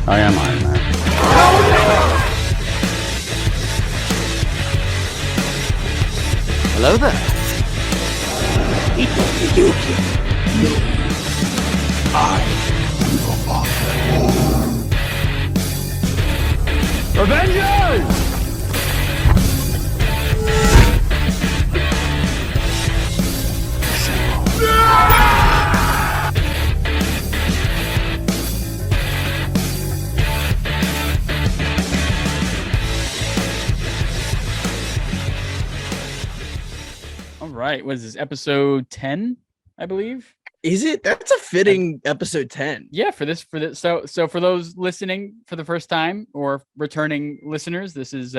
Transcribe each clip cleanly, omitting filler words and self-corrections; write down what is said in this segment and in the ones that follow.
I am Iron Man. Hello there. Avengers! All right, what is this, episode 10, I believe? Is it? That's a fitting episode 10. Yeah, for this. So for those listening for the first time or returning listeners, this is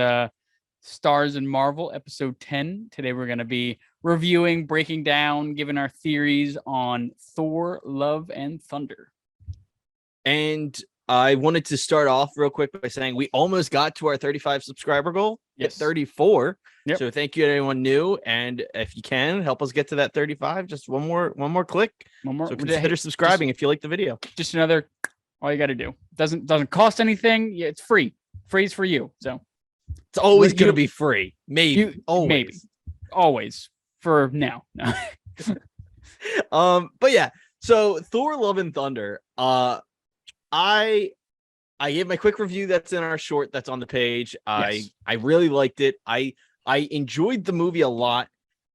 Stars in Marvel episode 10. Today we're going to be reviewing, breaking down, giving our theories on Thor: Love and Thunder. And I wanted to start off real quick by saying we almost got to our 35 subscriber goal at 34. Yep. So thank you to anyone new. And if you can help us get to that 35, just one more click. One more. So consider subscribing if you like the video. Just another. All you got to do doesn't cost anything. Yeah, it's free. Free's for you. So it's always going to be free. Maybe. Always for now. No. But yeah. So Thor: Love and Thunder. I gave my quick review that's in our short that's on the page. Yes. I really liked it. I enjoyed the movie a lot.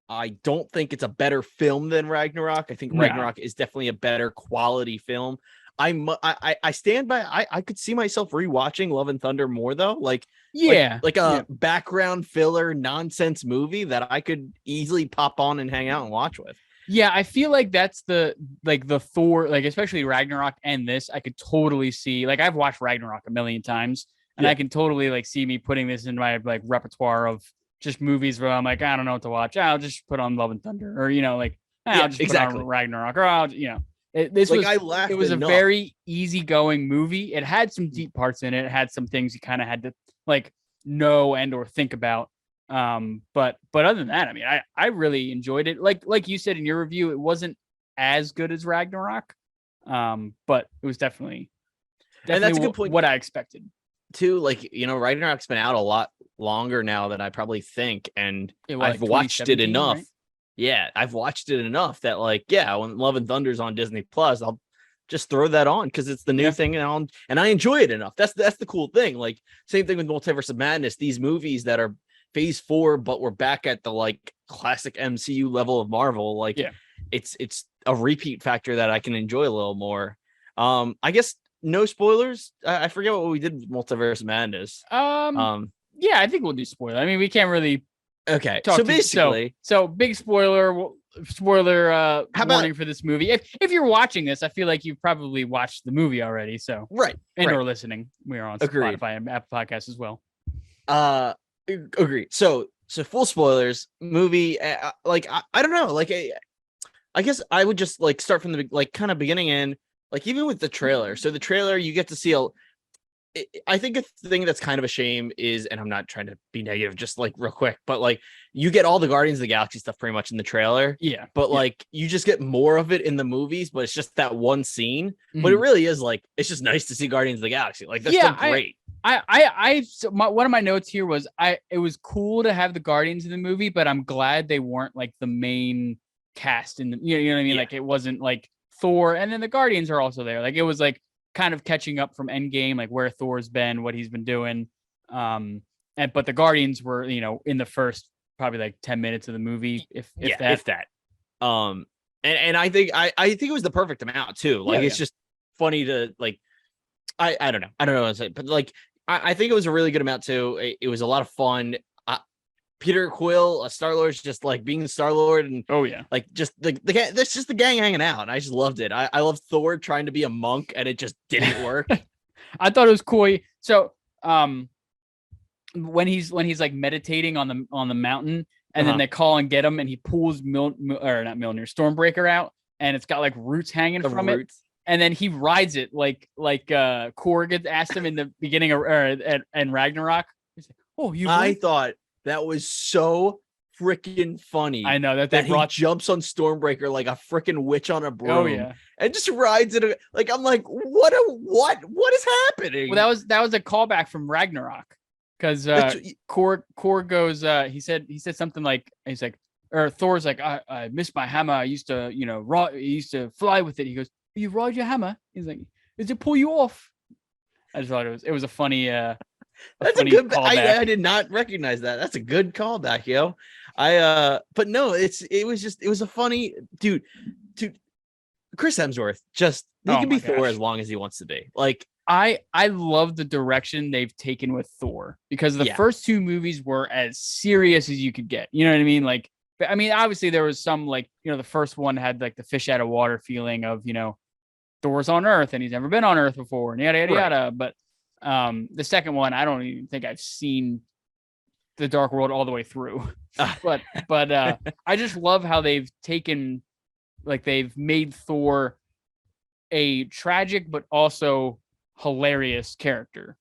I don't think it's a better film than Ragnarok. I think Ragnarok is definitely a better quality film. I stand by. I could see myself rewatching Love and Thunder more though. Like a background filler nonsense movie that I could easily pop on and hang out and watch with. Yeah, I feel like that's the Thor, like especially Ragnarok and this, I could totally see. Like I've watched Ragnarok a million times, and I can totally like see me putting this in my like repertoire of just movies where I'm like, I don't know what to watch. I'll just put on Love and Thunder, or I'll just put on Ragnarok, or it was a very easygoing movie. It had some deep parts in it. It had some things you kind of had to like know and or think about. But other than that, I mean, I really enjoyed it. Like you said in your review, it wasn't as good as Ragnarok, but it was definitely and that's a good point. What I expected too. Like Ragnarok's been out a lot longer now than I probably think, and I've watched it enough. Right? Yeah, I've watched it enough that when Love and Thunder's on Disney Plus, I'll just throw that on because it's the new thing, and I enjoy it enough. That's the cool thing. Like same thing with Multiverse of Madness. These movies that are Phase 4, but we're back at the classic MCU level of Marvel. It's a repeat factor that I can enjoy a little more. I guess no spoilers. I forget what we did with Multiverse of Madness. Yeah, I think we'll do spoiler. I mean, we can't really. Okay, so basically, so big spoiler warning for this movie. If you're watching this, I feel like you've probably watched the movie already. So or listening, we are on Spotify and Apple Podcasts as well. Agree. So full spoilers. Movie. I don't know. I guess I would just start from the kind of beginning in. Even with the trailer. So the trailer, you get to see I think a thing that's kind of a shame is, and I'm not trying to be negative, just real quick, but you get all the Guardians of the Galaxy stuff pretty much in the trailer. Yeah. But you just get more of it in the movies, but it's just that one scene. Mm-hmm. But it really is it's just nice to see Guardians of the Galaxy. That's still great. One of my notes here was it was cool to have the Guardians in the movie, but I'm glad they weren't the main cast in the, you know what I mean? It wasn't Thor and then the Guardians are also there. It was kind of catching up from Endgame, where Thor's been, what he's been doing. But the Guardians were, in the first probably 10 minutes of the movie, if that. And I think it was the perfect amount too. It's just funny to I don't know what to say, but I think it was a really good amount too. It was a lot of fun. Peter Quill, Star-Lord's just being Star-Lord, and just the gang, that's just the gang hanging out, and I just loved it. I loved Thor trying to be a monk, and it just didn't work. I thought it was cool. So when he's meditating on the mountain, and then they call and get him, and he pulls Stormbreaker out, and it's got roots hanging from it. And then he rides it Korg asked him in the beginning and Ragnarok. He's I thought that was so freaking funny. I know that he jumps on Stormbreaker like a freaking witch on a broom. Oh yeah, and just rides it. Like I'm like, what is happening? Well, that was a callback from Ragnarok, because Gorr goes. He said something like, he's like, or Thor's like, I missed my hammer. I used to, used to fly with it. He goes, you ride your hammer? He's like, does it pull you off? I just thought it was a funny. That's a good callback. I did not recognize that. That's a good callback, yo. But no, it was a funny dude. Chris Hemsworth, he can be Thor as long as he wants to be. Like I love the direction they've taken with Thor, because the first two movies were as serious as you could get. You know what I mean? Like, I mean, obviously there was some, like, the first one had like the fish out of water feeling of, Thor's on Earth and he's never been on Earth before, and yada yada yada. But the second one, I don't even think I've seen the Dark World all the way through. but I just love how they've taken, like, they've made Thor a tragic but also hilarious character.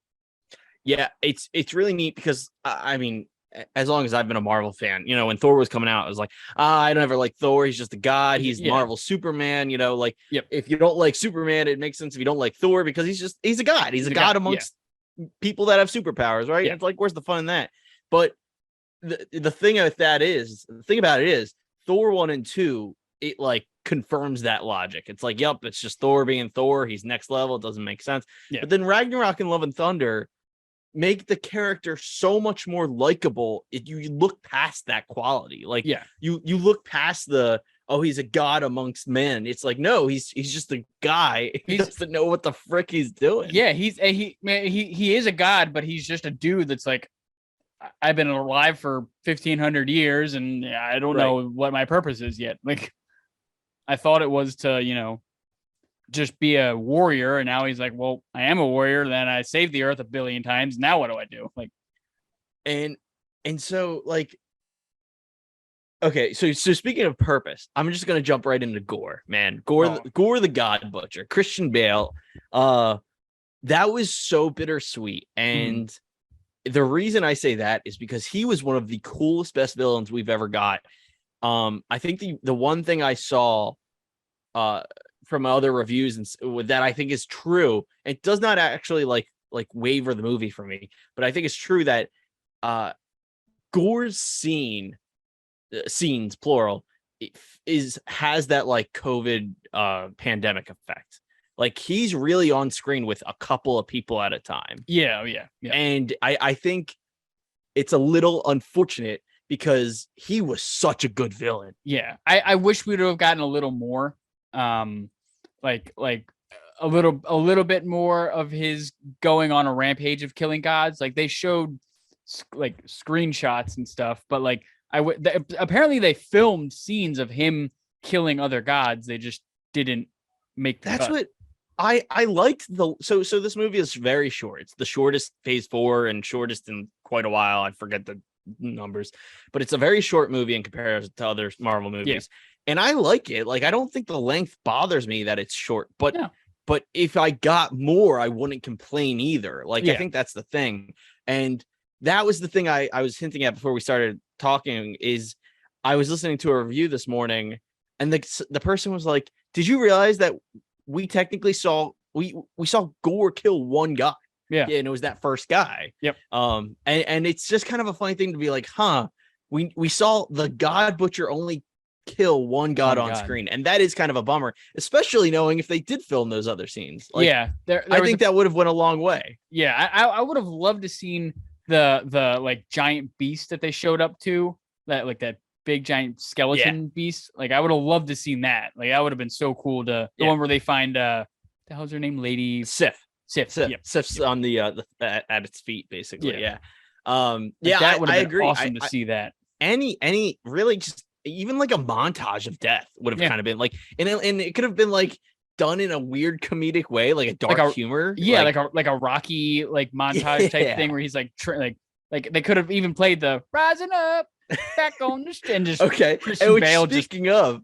Yeah, it's really neat, because I mean, as long as I've been a Marvel fan, when Thor was coming out, I was like, I don't ever like Thor. He's just a god. He's Marvel Superman. Like, if you don't like Superman, it makes sense if you don't like Thor, because he's a god. He's a god amongst people that have superpowers, right? It's like, where's the fun in that? But the thing about it is Thor 1 and 2, it like confirms that logic. It's like, yep, it's just Thor being Thor. He's next level. It doesn't make sense. But then Ragnarok and Love and Thunder make the character so much more likable. You look past that quality. Like, you look past he's a god amongst men. It's like, no, he's just a guy. He doesn't know what the frick he's doing. Yeah, he is a god, but he's just a dude that's like, I've been alive for 1,500 years and I don't know what my purpose is yet. Like, I thought it was to, just be a warrior, and now he's like, well, I am a warrior, then I saved the earth 1 billion times, now what do I do? Like, and so, like, okay, so speaking of purpose, I'm just gonna jump right into Gorr, man. Gorr the God Butcher, Christian Bale. That was so bittersweet, and the reason I say that is because he was one of the coolest, best villains we've ever got. I think the one thing I saw from other reviews and that I think is true, it does not actually like waver the movie for me, but I think it's true that Gorr's scenes plural has that like COVID pandemic effect. Like, he's really on screen with a couple of people at a time. Yeah. And I think it's a little unfortunate, because he was such a good villain. Yeah. I wish we'd have gotten a little more. Like a little bit more of his going on a rampage of killing gods. Like, they showed like screenshots and stuff, but like apparently they filmed scenes of him killing other gods. They just didn't make the cut. What I liked. So this movie is very short. It's the shortest phase 4 and shortest in quite a while. I forget the numbers, but it's a very short movie in comparison to other Marvel movies. And I like it. Like, I don't think the length bothers me that it's short, but if I got more, I wouldn't complain either. Like, I think that's the thing. And that was the thing I was hinting at before we started talking, is I was listening to a review this morning, and the person was like, did you realize that we technically saw Gorr kill one guy? Yeah, and it was that first guy. Yep. And it's just kind of a funny thing to be like, we saw the God Butcher only kill one god on screen, and that is kind of a bummer, especially knowing if they did film those other scenes. Like, I think that would have went a long way. Yeah, I would have loved to seen the like giant beast that they showed up to, that big giant skeleton beast. Like, I would have loved to seen that. Like, that would have been so cool. The one where they find the hell's her name, Lady Sif. Yep. Sif's on the at its feet, basically. That would have been agree. Awesome to see that. Any really, just even like a montage of death would have kind of been like, and it could have been like done in a weird comedic way, like a dark humor. Yeah, like a Rocky like montage type thing where he's like like they could have even played the rising up back on the stand. Just Christian Bale. Speaking of,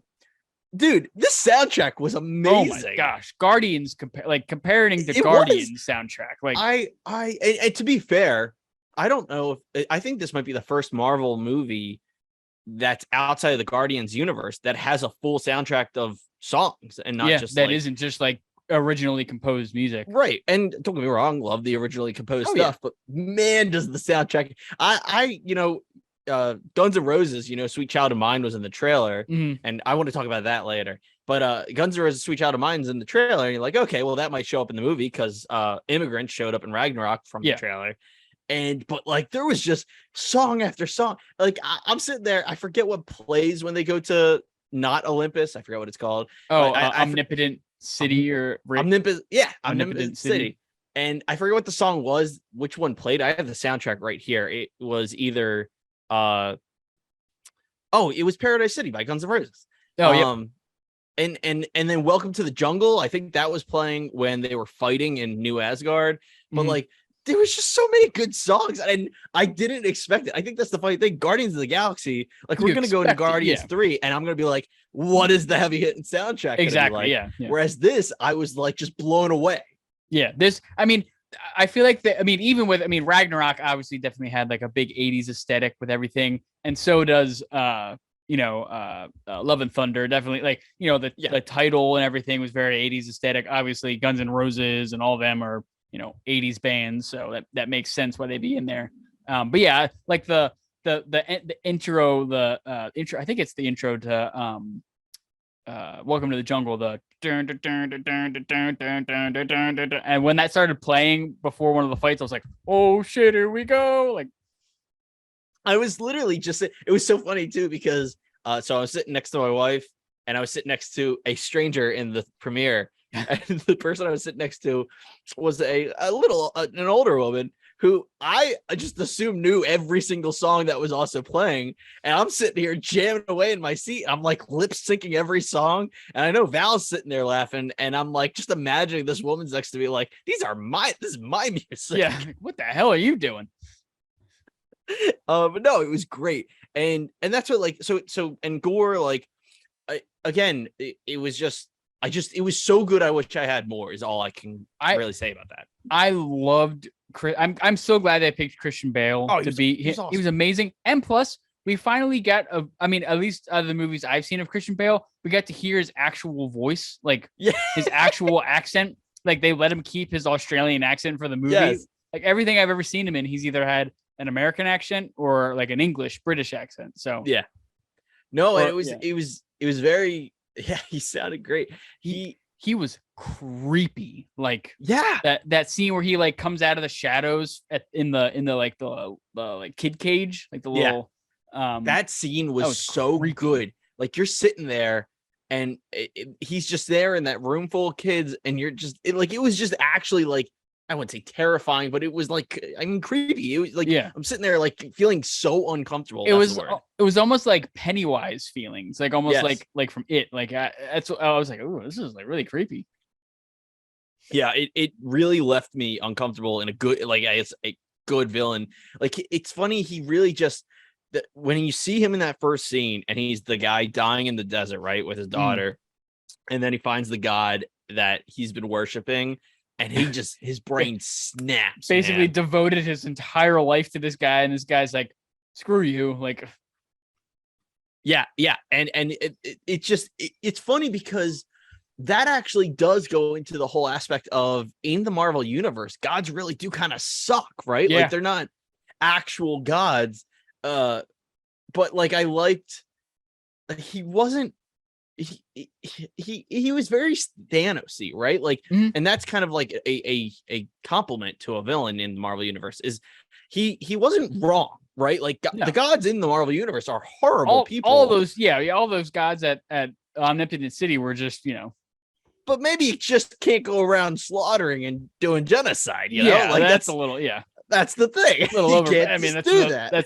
dude, this soundtrack was amazing. Oh my gosh, Guardians comparing the Guardians soundtrack. Like, and to be fair, I don't know if I think this might be the first Marvel movie that's outside of the Guardians universe that has a full soundtrack of songs and not just that isn't just like originally composed music. Right. And don't get me wrong, love the originally composed stuff, but man, does the soundtrack Guns N' Roses, Sweet Child of Mine was in the trailer, and I want to talk about that later. But Guns N' Roses Sweet Child of Mine's in the trailer, and you're like, okay, well, that might show up in the movie because Immigrant showed up in Ragnarok from the trailer. But like there was just song after song. Like I'm sitting there, I forget what plays when they go to not Olympus. I forget what it's called. Oh, Omnipotent City or Omnipotent, Omnipotent City. And I forget what the song was, which one played. I have the soundtrack right here. It was either it was Paradise City by Guns N' Roses. And then Welcome to the Jungle. I think that was playing when they were fighting in New Asgard. But like there was just so many good songs, and I didn't expect it. I think that's the funny thing. Guardians of the Galaxy, like we're gonna go into Guardians 3, and I'm gonna be like, what is the heavy hitting soundtrack? Exactly. Like? Yeah. Whereas this, I was like just blown away. Yeah. I feel like even with Ragnarok obviously definitely had like a big 80s aesthetic with everything, and so does Love and Thunder. Definitely, like the title and everything was very 80s aesthetic. Obviously, Guns N' Roses and all of them are 80s bands, so that makes sense why they'd be in there. But yeah, like the intro, I think it's the intro to Welcome to the Jungle, the and when that started playing before one of the fights, I was like, oh shit, here we go. Like I was literally just, it was so funny too, because so I was sitting next to my wife and I was sitting next to a stranger in the premiere. And the person I was sitting next to was an older woman who I just assumed knew every single song that was also playing. And I'm sitting here jamming away in my seat. I'm like lip syncing every song. And I know Val's sitting there laughing. And I'm like, just imagining this woman's next to me, like, this is my music. Yeah. What the hell are you doing? But no, it was great. And that's what, like, so and Gorr, like, it was just, it was so good. I wish I had more is all I can really say about that. I loved I'm so glad they picked Christian Bale to be. Awesome. He was amazing. And plus, we finally got at least out of the movies I've seen of Christian Bale, we got to hear his actual voice, like his actual accent. Like they let him keep his Australian accent for the movie. Yes. Like everything I've ever seen him in, he's either had an American accent or like an British accent. So yeah. No, it was very. Yeah, he sounded great. He was creepy. Like that scene where he like comes out of the shadows in the kid cage, like the little that scene was so creepy. Good. Like you're sitting there and he's just there in that room full of kids, and you're just it was just actually like, I wouldn't say terrifying, but it was like, creepy. It was like, I'm sitting there like feeling so uncomfortable. It was almost like Pennywise feelings, like almost like from It. Like I was like, oh, this is like really creepy. Yeah, it really left me uncomfortable in a good, like it's a good villain. Like it's funny, he really just when you see him in that first scene and he's the guy dying in the desert, right, with his daughter, and then he finds the god that he's been worshiping. And his brain snaps. Basically devoted his entire life to this guy, and this guy's like, "Screw you!" Like, yeah. And it's funny because that actually does go into the whole aspect of in the Marvel universe, gods really do kind of suck, right? Yeah. Like they're not actual gods. But like I liked, he wasn't. He was very Thanos-y, right? Like, and that's kind of like a compliment to a villain in the Marvel universe is he wasn't wrong, right? Like the gods in the Marvel universe are horrible people. All those gods at Omnipotent City were just, but maybe you just can't go around slaughtering and doing genocide, you know? Like that's a little, that's the thing. A little over. I mean, that's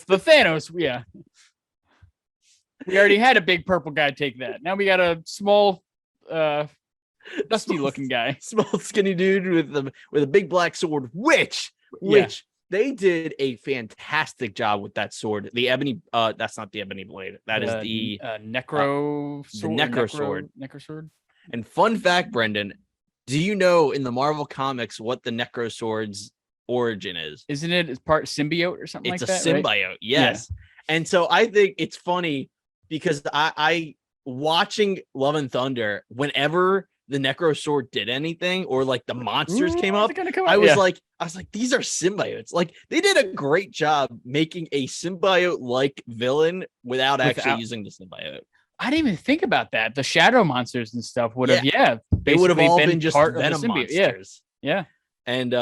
the Thanos, yeah. We already had a big purple guy take that. Now we got a small, dusty looking guy, small skinny dude with a big black sword, which they did a fantastic job with that sword. The ebony, that's not the ebony blade. That is the necro sword. The necro sword. Necro sword. And fun fact, Brendan, do you know in the Marvel comics what the necro sword's origin is? Isn't it? It's part symbiote or something like that? It's a symbiote, right? Yes. Yeah. And so I think it's funny because I watching Love and Thunder, whenever the Necro Sword did anything or like the monsters came up, I was like, these are symbiotes. Like they did a great job making a symbiote-like villain without actually using the symbiote. I didn't even think about that. The shadow monsters and stuff would have, they would have all been just part venom of the monsters. Yeah. And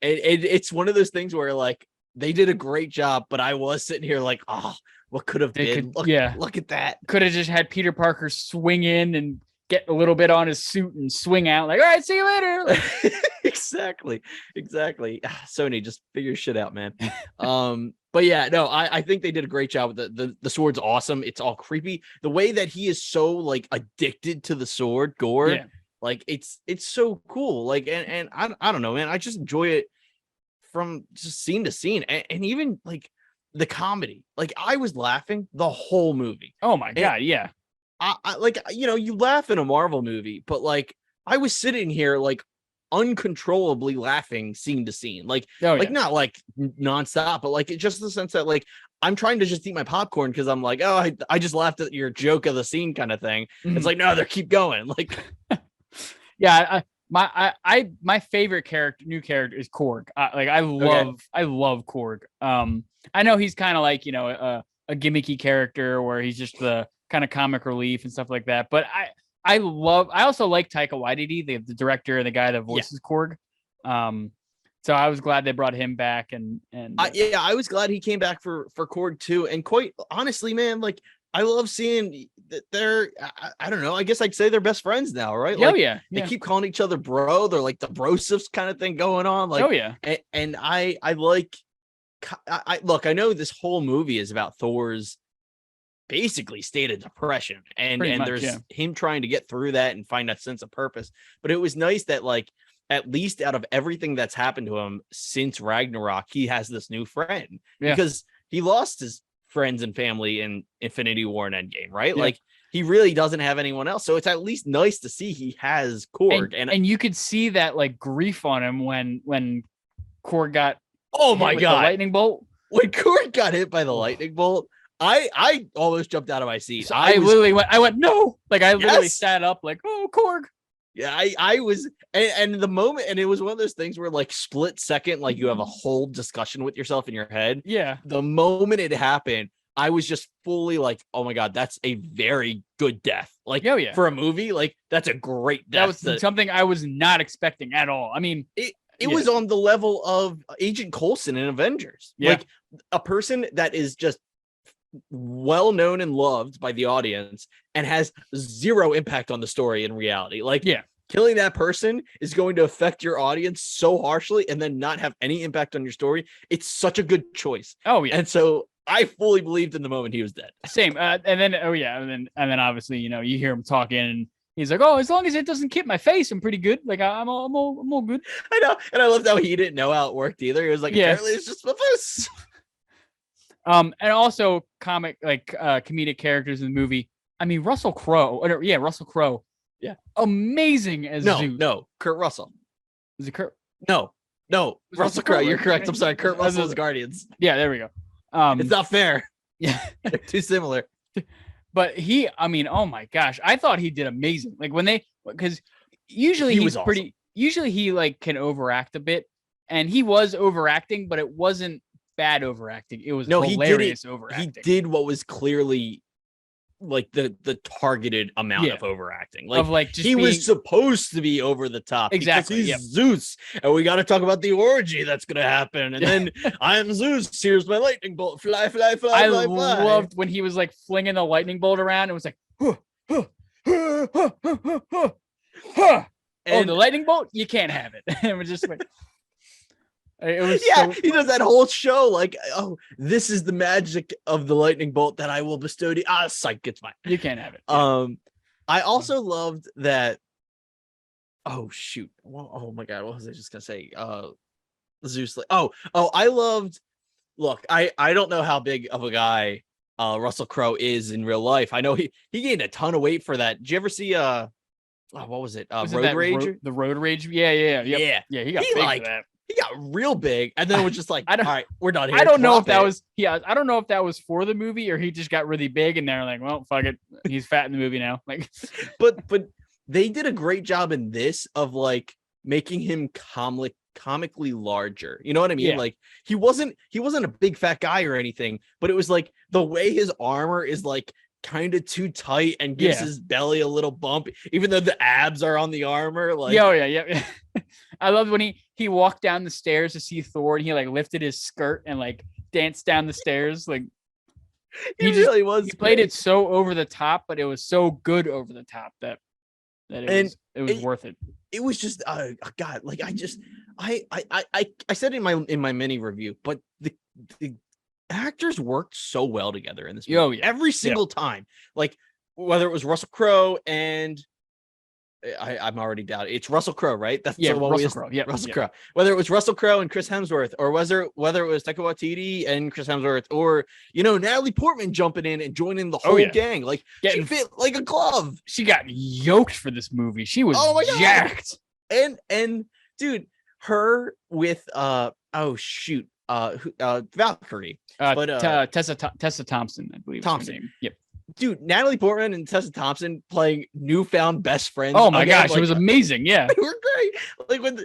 it's one of those things where like they did a great job, but I was sitting here like, oh, what could have been? Look at that. Could have just had Peter Parker swing in and get a little bit on his suit and swing out like, all right, see you later. Like, exactly. Sony, just figure shit out, man. But yeah, no, I think they did a great job with the sword's awesome. It's all creepy. The way that he is so like addicted to the sword, Gorr, like it's so cool. Like, and I don't know, man. I just enjoy it from just scene to scene, and even like the comedy. Like I was laughing the whole movie. Oh my god, yeah. I like, you know, you laugh in a Marvel movie, but like I was sitting here like uncontrollably laughing scene to scene, like not like nonstop, but like just the sense that like I'm trying to just eat my popcorn because I'm like, oh, I just laughed at your joke of the scene kind of thing. Mm-hmm. It's like, no, they keep going. Like, my favorite new character is Korg. I love Korg. I know he's kind of like, you know, a gimmicky character where he's just the kind of comic relief and stuff like that. But I also like Taika Waititi, the director and the guy that voices Korg. So I was glad they brought him back and I was glad he came back for Korg too. And quite honestly, man, like I love seeing that they're, I don't know, I guess I'd say they're best friends now, right? Like, they keep calling each other bro. They're like the brosifs kind of thing going on. Like, and I like, look, I know this whole movie is about Thor's basically state of depression and there's him trying to get through that and find that sense of purpose. But it was nice that like, at least out of everything that's happened to him since Ragnarok, he has this new friend because he lost his friends and family in Infinity War and Endgame, right? Like he really doesn't have anyone else. So it's at least nice to see he has Korg. And you could see that like grief on him when Korg got the lightning bolt. When Korg got hit by the lightning bolt, I almost jumped out of my seat. So I went no, like I literally sat up like, oh, Korg. Yeah, I was, and the moment, and it was one of those things where like split second, like you have a whole discussion with yourself in your head. Yeah. The moment it happened, I was just fully like, oh my God, that's a very good death. Like for a movie, like that's a great death. That was something I was not expecting at all. I mean, it was on the level of Agent Coulson in Avengers. Like a person that is just well known and loved by the audience and has zero impact on the story in reality. Like killing that person is going to affect your audience so harshly and then not have any impact on your story. It's such a good choice. And so I fully believed in the moment he was dead. Same. And then obviously, you know, you hear him talking and he's like, oh, as long as it doesn't hit my face, I'm pretty good. Like I'm all good. I know. And I loved how he didn't know how it worked either. He was like, apparently it's just my face. And also comedic characters in the movie. I mean, Russell Crowe. Russell Crowe. Yeah. Amazing as Zeus. No, Kurt Russell. Is it Kurt? No. Russell Crowe. You're correct. I'm sorry. Kurt Russell's Guardians. Yeah, there we go. It's not fair. Yeah. They're too similar. But oh my gosh, I thought he did amazing. Like because usually usually he like can overact a bit, and he was overacting, but it wasn't bad overacting. It was hilarious overacting. He did what was clearly like the targeted amount of overacting. Like he was supposed to be over the top. Exactly. He's Zeus, and we got to talk about the orgy that's gonna happen. And then I am Zeus. Here's my lightning bolt. Fly. I loved when he was like flinging the lightning bolt around. It was like, the lightning bolt. You can't have it. And it was just like. It was he does that whole show like, oh, this is the magic of the lightning bolt that I will bestow to you. Psych, it's fine. You can't have it. I also loved that. Oh shoot! Well, oh my God, what was I just gonna say? Zeus. I loved. Look, I don't know how big of a guy Russell Crowe is in real life. I know he gained a ton of weight for that. Did you ever see what was it? Road Rage. The Road Rage. Yeah. He got big for that. he got real big, and then it was just like, all right, we're done here. I don't know if that was I don't know if that was for the movie or he just got really big and they're like, well, fuck it, he's fat in the movie now. Like, but they did a great job in this of like making him comically larger. You know what I mean? Yeah. Like he wasn't a big fat guy or anything, but it was like the way his armor is like kind of too tight and gives his belly a little bump, even though the abs are on the armor. Like, yeah. I love when he walked down the stairs to see Thor and he like lifted his skirt and like danced down the stairs. Like he really was. He played it so over the top, but it was so good over the top that it was worth it. It was just God, like I said in my mini review, but the actors worked so well together in this movie. Oh, yeah. Every single time. Like whether it was Russell Crowe and I'm already doubting. It's Russell Crowe, right? That's the one Russell Crowe. Yeah, Russell Crowe. Whether it was Russell Crowe and Chris Hemsworth, or whether it was Taika Waititi and Chris Hemsworth, or Natalie Portman jumping in and joining the whole gang, like she fit like a glove. She got yoked for this movie. She was jacked. And dude, her with Valkyrie, Tessa Thompson, I believe. Thompson. Her name. Yep. Dude, Natalie Portman and Tessa Thompson playing newfound best friends. Oh my gosh, it was amazing. Yeah, they were great. Like when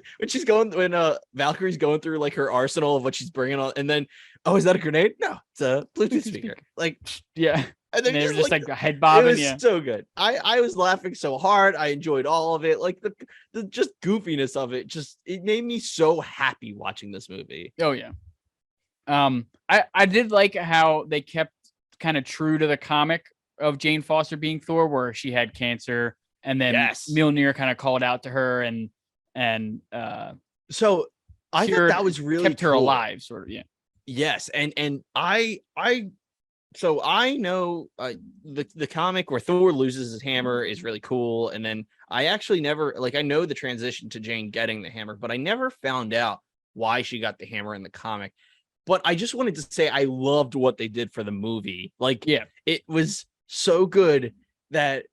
Valkyrie's going through like her arsenal of what she's bringing on, and then is that a grenade? No, it's a Bluetooth speaker. Like, yeah. And then they were just like a head bobbing. It was so good. I was laughing so hard. I enjoyed all of it. Like the just goofiness of it. It made me so happy watching this movie. Oh yeah. I did like how they kept kind of true to the comic of Jane Foster being Thor, where she had cancer, and then Mjolnir kind of called out to her, and so I thought that was really kept her alive, sort of. Yeah. Yes, and I know the comic where Thor loses his hammer is really cool, and then I actually never I know the transition to Jane getting the hammer, but I never found out why she got the hammer in the comic. But I just wanted to say I loved what they did for the movie. It was so good that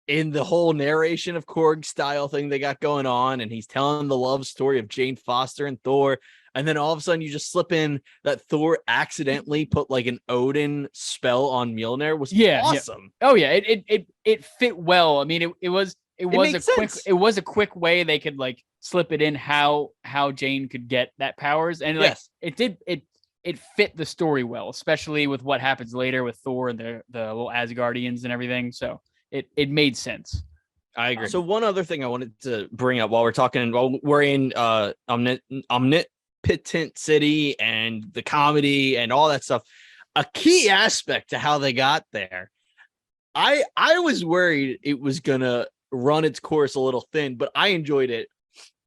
in the whole narration of Korg style thing they got going on, and he's telling the love story of Jane Foster and Thor, and then all of a sudden you just slip in that Thor accidentally put like an Odin spell on Mjolnir was awesome. Yeah. Oh yeah, it fit well. I mean, it was a quick way they could like slip it in how Jane could get that powers, and it fit the story well, especially with what happens later with Thor and the little Asgardians and everything. So it made sense. I agree. So one other thing I wanted to bring up while we're in Omnipotent City and the comedy and all that stuff, a key aspect to how they got there. I was worried it was gonna run its course a little thin, but I enjoyed it.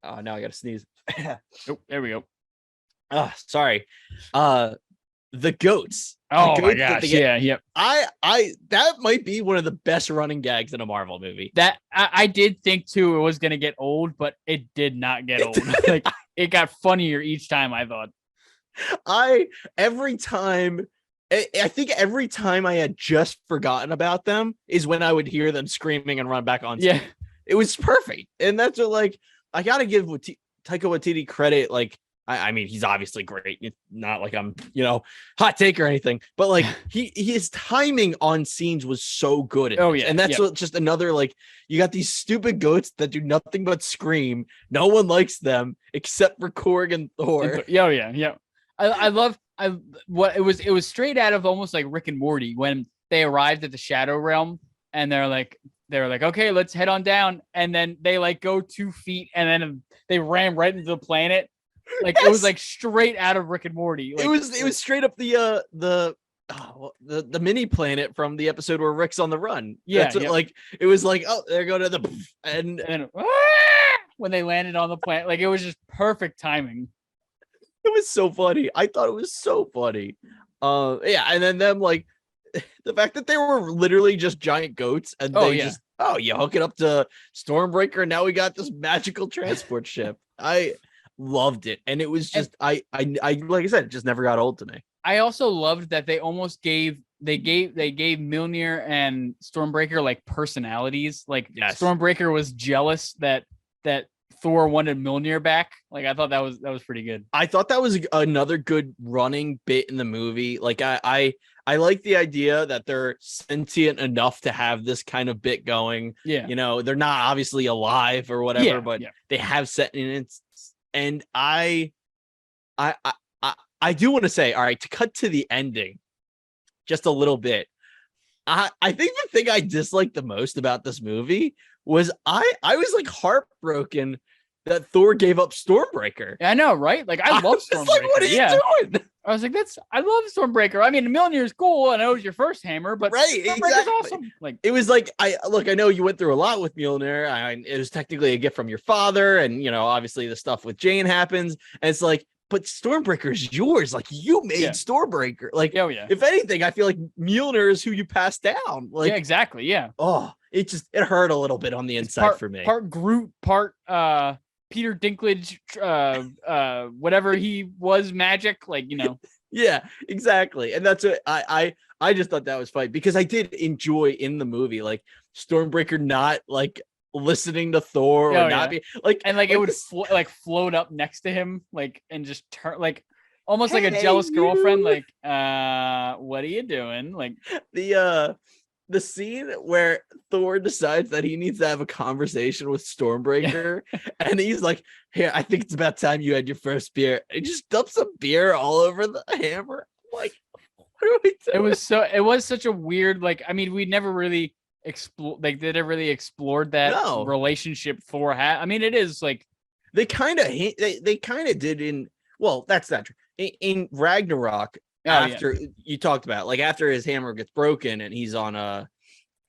Now I gotta sneeze. Oh, there we go. Sorry. The goats. Oh my gosh. Yeah. Yep. I that might be one of the best running gags in a Marvel movie. That I did think too it was gonna get old, but it did not get old. Like it got funnier each time, I thought. I think every time I had just forgotten about them is when I would hear them screaming and run back on stage. Yeah. It was perfect. And that's what I gotta give Taika Waititi credit. I mean, he's obviously great. It's not like I'm, hot take or anything, but his timing on scenes was so good. And that's just another, you got these stupid goats that do nothing but scream. No one likes them except for Korg and Thor. Yeah. It was straight out of almost like Rick and Morty when they arrived at the Shadow Realm and they're like, okay, let's head on down. And then they go 2 feet and then they ram right into the planet. It was straight out of Rick and Morty. It was straight up the mini planet from the episode where Rick's on the run. Yeah, it was they're going to the and when they landed on the planet, it was just perfect timing. It was so funny. I thought it was so funny. And then them the fact that they were literally just giant goats and you hook it up to Stormbreaker and now we got this magical transport ship. I loved it, and it was just I like I said, it just never got old to me. I also loved that they almost gave Mjolnir and Stormbreaker personalities. Stormbreaker was jealous that Thor wanted Mjolnir back. Like, I thought that was pretty good. I thought that was another good running bit in the movie. Like I like the idea that they're sentient enough to have this kind of bit going. Yeah. You know, they're not obviously alive or whatever, but they have sentience. And I do want to say, all right, to cut to the ending just a little bit. I think the thing I disliked the most about this movie was I was like heartbroken that Thor gave up Stormbreaker. I know, right? Like, I love Stormbreaker. Like, what are you doing? I was like, I love Stormbreaker. I mean, Mjolnir is cool. I know it was your first hammer, but Stormbreaker's awesome. Like, it was like, I know you went through a lot with Mjolnir. It was technically a gift from your father, and you know, obviously the stuff with Jane happens, and it's like, but Stormbreaker is yours. Like, you made Stormbreaker. Like, if anything, I feel like Mjolnir is who you passed down. Like, yeah, exactly. Yeah. Oh, it hurt a little bit on the inside for me. Part Groot, part Peter Dinklage, whatever he was, magic. Like, you know. Yeah, exactly. And that's what I just thought that was fun because I did enjoy in the movie, like Stormbreaker not like listening to Thor or not be like, and like it would float up next to him, like, and just turn like almost like a jealous girlfriend, like, what are you doing? Like the scene where Thor decides that he needs to have a conversation with Stormbreaker and he's like, here, I think it's about time you had your first beer. He just dumps some beer all over the hammer. Like, what are we doing? It was such a weird, like, I mean, we never really explored that relationship Thor had. I mean, it is like they kind of did in, well, that's not true. In Ragnarok, after you talked about, like, after his hammer gets broken and he's on a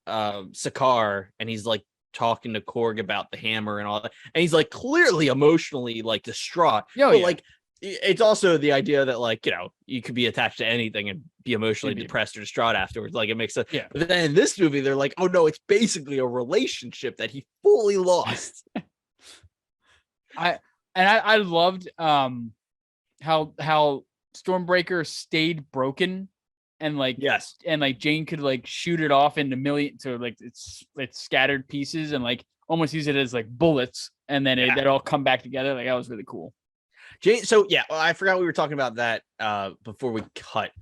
Sakaar and he's like talking to Korg about the hammer and all that, and he's like clearly emotionally like distraught. Like, it's also the idea that, like, you know, you could be attached to anything and be emotionally depressed or distraught afterwards. Like, it makes sense. Yeah. But then in this movie, they're like, oh no, it's basically a relationship that he fully lost. I loved how Stormbreaker stayed broken, and like and like Jane could like shoot it off into it's scattered pieces and like almost use it as like bullets, and then it all come back together. Like, that was really cool. Jane, so I forgot we were talking about that before we cut.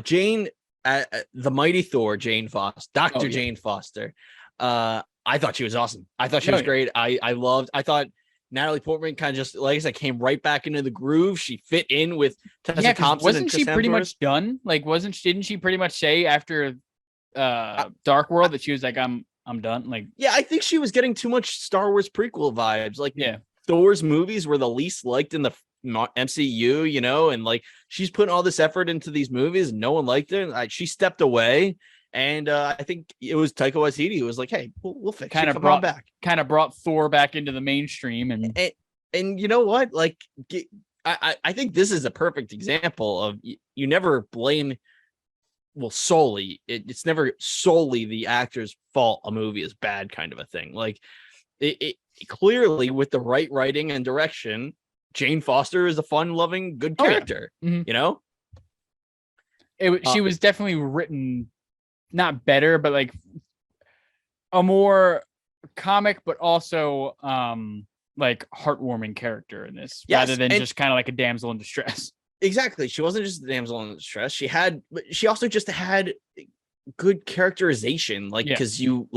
Jane, the mighty Thor, Jane Foster, Dr. Jane Foster. I thought she was awesome. I thought she was great. I thought Natalie Portman kind of just, like I said, came right back into the groove. She fit in with Tessa Thompson. Wasn't she pretty much done? Like, didn't she pretty much say after Dark World that she was like, I'm done? Like, yeah, I think she was getting too much Star Wars prequel vibes. Like, Thor's movies were the least liked in the MCU, you know, and like she's putting all this effort into these movies and no one liked it. Like, she stepped away. And I think it was Taika Waititi who was like, "Hey, we'll fix it. Come on back." Kind of brought Thor back into the mainstream, and you know what? Like, I think this is a perfect example of you never blame. Well, solely it's never solely the actor's fault. A movie is bad, kind of a thing. Like, it clearly with the right writing and direction, Jane Foster is a fun-loving, good character. You know, she was definitely written. Not better, but like a more comic, but also like heartwarming character in this, rather than just kind of like a damsel in distress. Exactly. She wasn't just a damsel in distress. She also just had good characterization, like, because you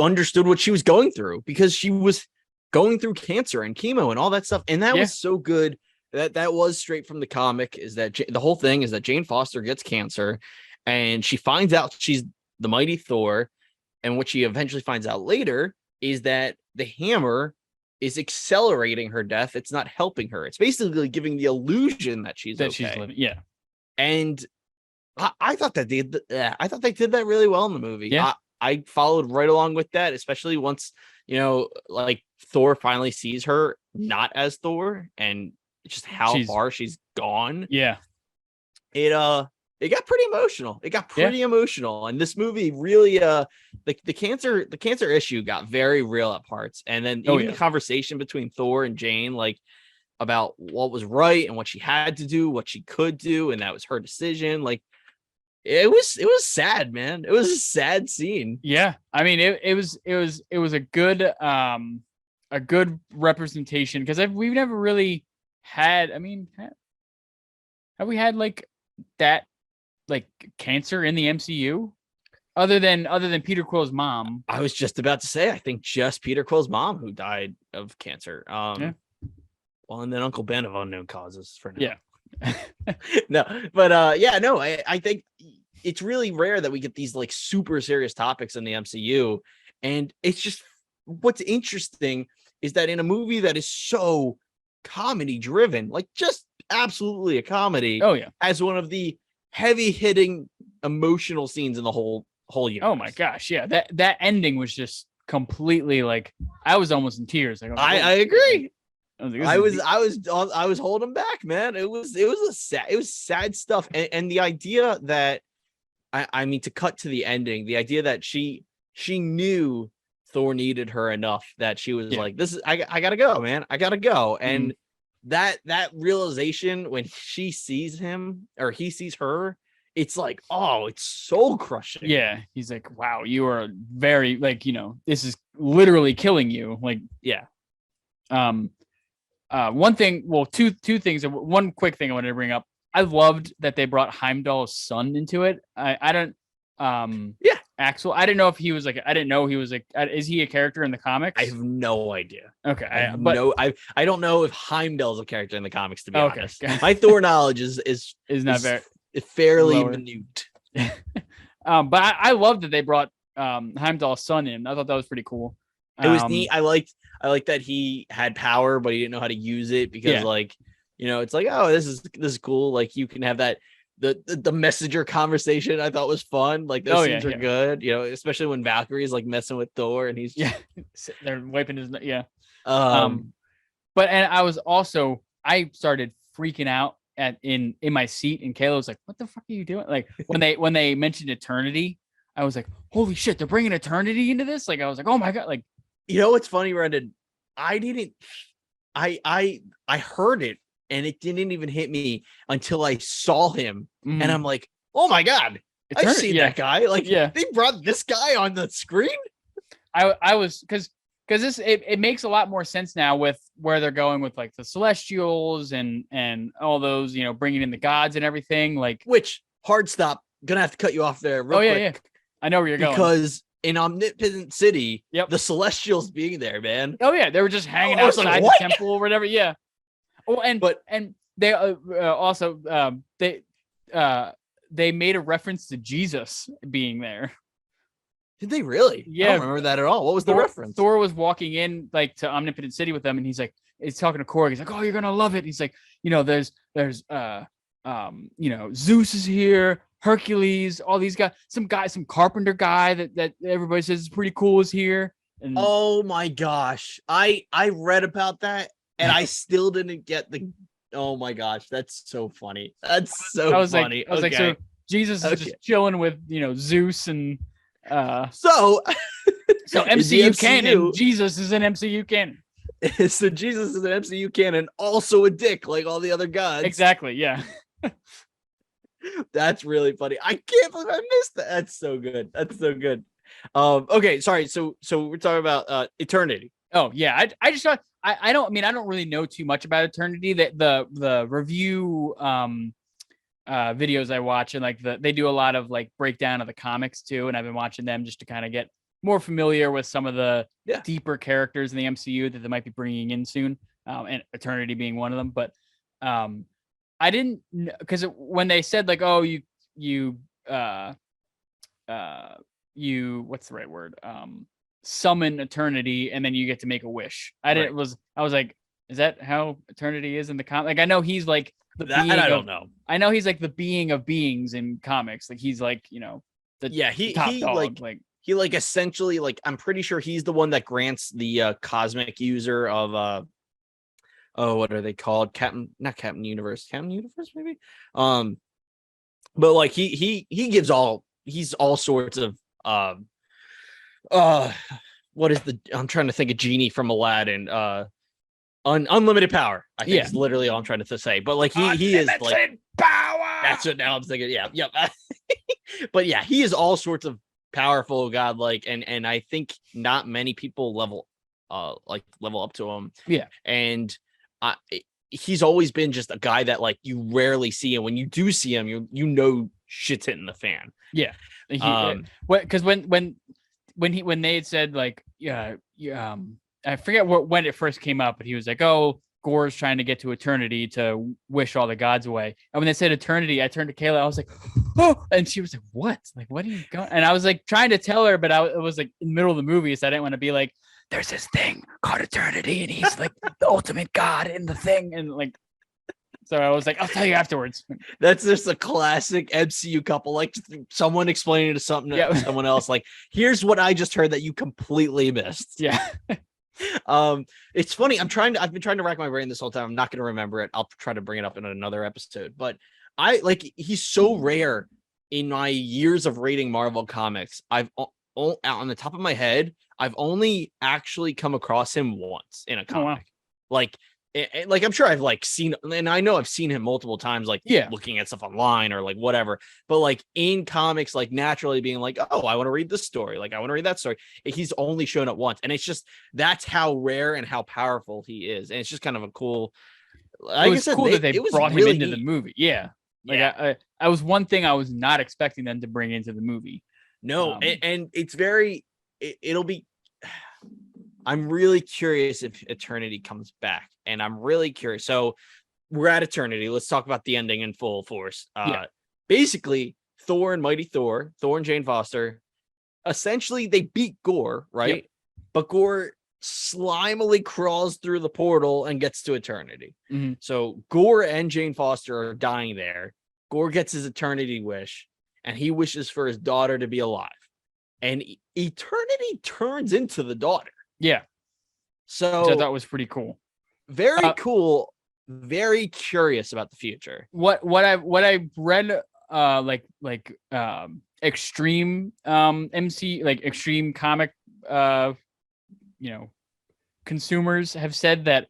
understood what she was going through, because she was going through cancer and chemo and all that stuff, and that was so good. That was straight from the comic. Is that the whole thing is that Jane Foster gets cancer. And she finds out she's the mighty Thor. And what she eventually finds out later is that the hammer is accelerating her death. It's not helping her. It's basically giving the illusion that she's okay. She's living. Yeah. And I thought that they did that really well in the movie. Yeah. I followed right along with that, especially once, you know, like Thor finally sees her not as Thor and just how far she's gone. Yeah. It got pretty emotional. Emotional. And this movie really, the cancer issue got very real at parts. And then the conversation between Thor and Jane, like, about what was right and what she had to do, what she could do, and that was her decision. Like, it was sad, man. It was a sad scene. Yeah. I mean, it was a good a good representation because we've never really had. I mean, have we had like that like cancer in the MCU other than Peter Quill's mom? I was just about to say, I think just Peter Quill's mom who died of cancer. Yeah. Well, and then Uncle Ben of unknown causes for now. Yeah. No, but yeah, no, I think it's really rare that we get these like super serious topics in the MCU. And it's just what's interesting is that in a movie that is so comedy driven, like just absolutely a comedy. Oh yeah. As one of the heavy hitting emotional scenes in the whole universe. Oh my gosh. Yeah. That ending was just completely like, I was almost in tears. Like, I agree. I was holding back, man. It was sad stuff. And the idea that I mean, to cut to the ending, the idea that she knew Thor needed her enough that she was like, this is, I gotta go, man. I gotta go. And that realization when she sees him or he sees her, it's like, oh, it's soul crushing. Yeah. He's like, wow, you are very like, this is literally killing you. Like, yeah. One thing, well, two things. One quick thing I wanted to bring up. I loved that they brought Heimdall's son into it. I don't, Axel. I didn't know if he was like. I didn't know he was like. Is he a character in the comics? I have no idea. Okay, I don't know if Heimdall's a character in the comics. To be honest, okay. my Thor knowledge is not very fairly minute. But I love that they brought Heimdall's son in. I thought that was pretty cool. It was neat. I liked that he had power, but he didn't know how to use it because it's like, oh, this is cool. Like you can have that. The messenger conversation I thought was fun. Like those scenes are good, especially when Valkyrie is like messing with Thor and he's they're wiping his but and I started freaking out in my seat and Kayla was like, what the fuck are you doing? Like when they mentioned eternity, I was like, holy shit, they're bringing eternity into this. Like I was like, oh my god, like what's funny, Brendan? I heard it. And it didn't even hit me until I saw him. And I'm like, oh my God, I've seen that guy. Like, they brought this guy on the screen. I was because this it makes a lot more sense now with where they're going with like the Celestials and all those, bringing in the gods and everything. Like, which hard stop. Gonna have to cut you off there real quick. Yeah. I know where you're going. Because in Omnipotent City, the Celestials being there, man. Oh yeah, they were just hanging outside the temple or whatever. Yeah. Oh, and they also they made a reference to Jesus being there. Did they really? Yeah, I don't remember that at all. What was the reference? Thor was walking in like to Omnipotent City with them, and he's talking to Korg. He's like, "Oh, you're gonna love it." He's like, there's Zeus is here, Hercules, all these guys, some carpenter guy that everybody says is pretty cool is here. And oh my gosh, I read about that. And I still didn't get oh my gosh, that's so funny. That's so funny. I was like, so Jesus is just chilling with, Zeus and so MCU canon, Jesus is an MCU canon. So Jesus is an MCU canon, also a dick like all the other gods. Exactly, yeah. That's really funny. I can't believe I missed that. That's so good. Okay, sorry. So we're talking about eternity. Oh yeah, I just thought I don't really know too much about eternity. That the review videos I watch and like they do a lot of like breakdown of the comics too, and I've been watching them just to kind of get more familiar with some of the deeper characters in the MCU that they might be bringing in soon, and eternity being one of them. But I didn't, because when they said like, oh, you what's the right word? Summon eternity and then you get to make a wish. I was like, is that how eternity is in the comic? Like I know he's like the being I don't know. I know he's like the being of beings in comics. Like he's like, he top dog. He essentially like I'm pretty sure he's the one that grants the cosmic user of what are they called? Captain Universe maybe. But like he gives he's all sorts of what is I'm trying to think of Genie from Aladdin. Unlimited power, I think is literally all I'm trying to say. But like he is like power. That's what now I'm thinking. Yeah. But yeah, he is all sorts of powerful, godlike, and I think not many people level like level up to him. Yeah. And he's always been just a guy that like you rarely see, and when you do see him, you know shit's hitting the fan. Yeah. Because when they had said like I forget when it first came up, but he was like, oh, Gorr's trying to get to eternity to wish all the gods away. And when they said eternity, I turned to Kayla. I was like, oh, and she was like, what? Like, what are you going? And I was like trying to tell her, but it was like in the middle of the movie, so I didn't want to be like, there's this thing called eternity, and he's like the ultimate god in the thing, and like. So I was like, I'll tell you afterwards. That's just a classic MCU couple, like someone explaining to someone else, like, here's what I just heard that you completely missed. Yeah. It's funny. I've been trying to rack my brain this whole time. I'm not going to remember it. I'll try to bring it up in another episode, but he's so rare in my years of reading Marvel comics. I've on the top of my head, I've only actually come across him once in a comic. Oh, wow. Like I'm sure I've like seen, and I know I've seen him multiple times, like looking at stuff online or like whatever, but like in comics, like naturally being like, oh, I want to read this story. Like I want to read that story. He's only shown up once. And it's just, that's how rare and how powerful he is. And it's just kind of a cool, like it was cool that they brought him into the movie. Yeah. Like I was one thing I was not expecting them to bring into the movie. No. And it's it'll be, I'm really curious if Eternity comes back, and I'm really curious. So we're at Eternity. Let's talk about the ending in full force. Basically, Thor and Mighty Thor and Jane Foster, essentially they beat Gorr, right? Yep. But Gorr slimily crawls through the portal and gets to Eternity. Mm-hmm. So Gorr and Jane Foster are dying there. Gorr gets his Eternity wish, and he wishes for his daughter to be alive. And Eternity turns into the daughter. Yeah. So which I thought was pretty cool. Very cool. Very curious about the future. What I read extreme MC, like extreme comic consumers have said that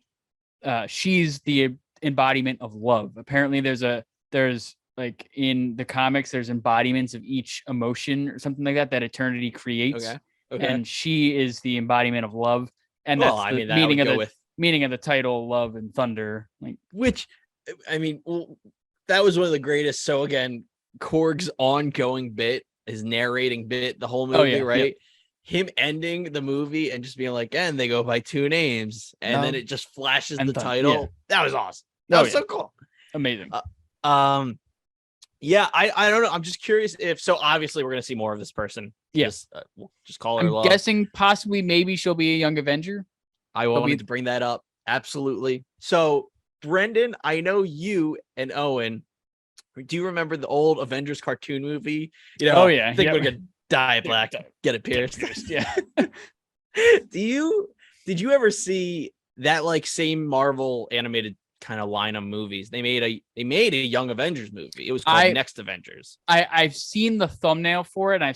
she's the embodiment of love. Apparently there's like in the comics there's embodiments of each emotion or something like that Eternity creates. Okay. And she is the embodiment of love, and that's the meaning of the title, Love and Thunder. Like, which, I mean, that was one of the greatest. So again, Korg's ongoing bit, his narrating bit, the whole movie, right? Yep. Him ending the movie and just being like, and they go by two names, and then it just flashes the title. Yeah. That was awesome. That was so cool. Amazing. Yeah, I don't know. I'm just curious if, so obviously we're going to see more of this person. Yes. We'll just call her Love. I'm guessing possibly maybe she'll be a Young Avenger. I wanted to bring that up. Absolutely. So Brendan, I know you and Owen, do you remember the old Avengers cartoon movie? You know, I think we're going to dye black, get it pierced. Yeah. Did you ever see that like same Marvel animated kind of line of movies? They made a Young Avengers movie. It was called Next Avengers. I've seen the thumbnail for it. I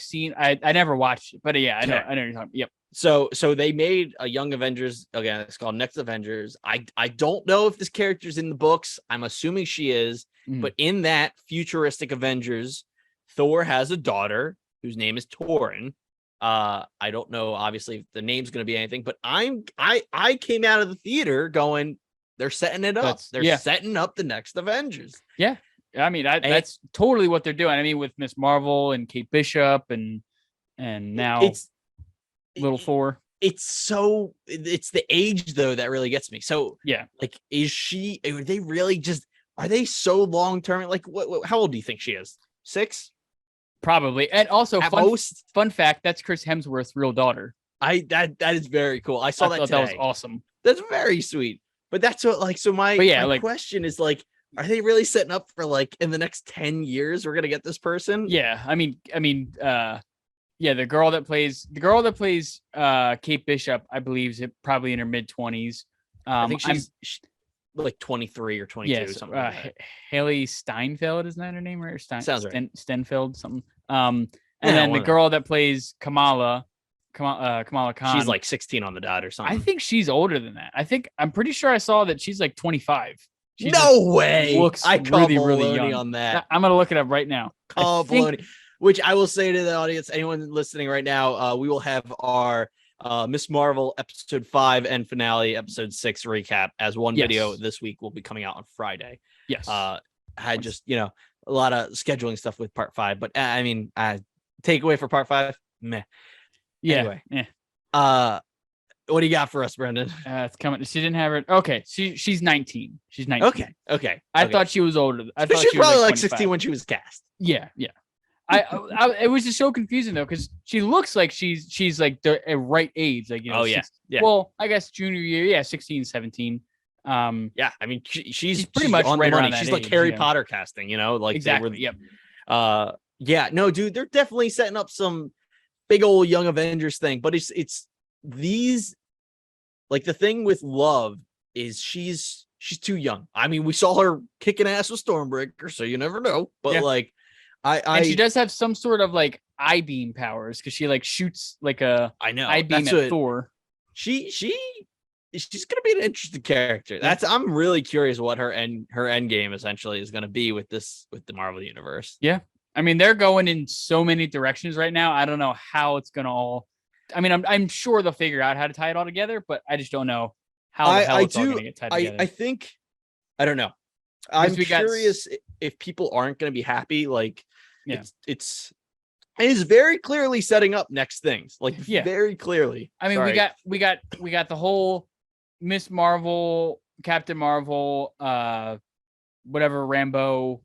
never watched it, but yeah, I know you're talking about. Yep. So they made a Young Avengers, again, it's called Next Avengers. I don't know if this character's in the books. I'm assuming she is, but in that futuristic Avengers, Thor has a daughter whose name is Torin. I don't know obviously if the name's going to be anything, but I came out of the theater going, they're setting it up. They're setting up the next Avengers. Yeah. I mean, that's totally what they're doing. I mean, with Miss Marvel and Kate Bishop and now it's little Thor. It's the age though that really gets me. So yeah, like, are they so long term? Like how old do you think she is? 6? Probably. And also fun fact, that's Chris Hemsworth's real daughter. That is very cool. I saw that today. That was awesome. That's very sweet. But that's what, like, so my question is, like, are they really setting up for, like, in the next 10 years we're gonna get this person? Yeah, I mean, the girl that plays Kate Bishop, I believe, is probably in her mid-20s. I think she's like 23 or 22, something like that. Haley Steinfeld, isn't that her name? Or sounds right. Stenfeld, something. And then the girl that plays Kamala Khan, she's like 16 on the dot or something. I think she's older than that. I'm pretty sure I saw that she's like 25. No way. Looks really young on that. I'm gonna look it up right now. Which I will say to the audience, anyone listening right now, we will have our Miss Marvel episode 5 and finale episode 6 recap as one video this week will be coming out on Friday. Yes. Had just, a lot of scheduling stuff with part 5, but I mean, takeaway for part 5, meh. Yeah. Anyway, what do you got for us, Brendan? It's coming. She didn't have her. Okay, she's 19. She's 19. Okay. I thought she was older. I thought she was probably like 25. 16 when she was cast. Yeah. I it was just so confusing though, because she looks like she's like the right age, like yeah. Well, I guess junior year, 16, 17. I mean, she's pretty much on right the money. around that She's like age, Harry Potter casting, like exactly. Yep. No, dude, they're definitely setting up some big old Young Avengers thing, but it's these, like, the thing with Love is she's too young. I mean, we saw her kicking ass with Stormbreaker, so you never know. But like, and she does have some sort of like eye beam powers because she like shoots like a eye beam at Thor. She's gonna be an interesting character. I'm really curious what her end game essentially is gonna be with the Marvel universe. Yeah, I mean, they're going in so many directions right now. I don't know how it's gonna all. I mean, I'm sure they'll figure out how to tie it all together, but I just don't know how the hell it's all gonna get tied together. I think I don't know. I'm curious if people aren't gonna be happy. Like, it is very clearly setting up next things. Like, very clearly. I mean, we got the whole Miss Marvel, Captain Marvel, whatever Rambo,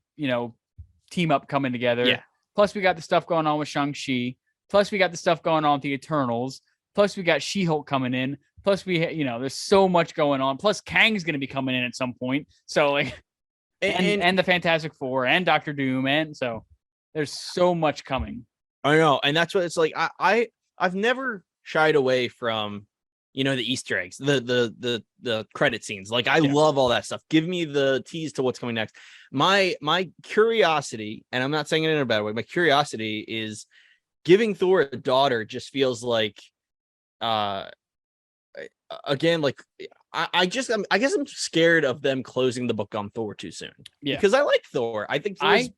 team up coming together. Yeah. Plus we got the stuff going on with Shang-Chi. Plus we got the stuff going on with the Eternals. Plus we got She-Hulk coming in. Plus we, there's so much going on. Plus Kang's going to be coming in at some point. So like, and the Fantastic Four and Doctor Doom. And so there's so much coming. I know. And that's what it's like. I've never shied away from, the Easter eggs, the credit scenes. Like, I love all that stuff. Give me the tease to what's coming next. My curiosity, and I'm not saying it in a bad way, my curiosity is giving Thor a daughter just feels like, again, like I guess I'm scared of them closing the book on Thor too soon. Yeah, because I like Thor. I think I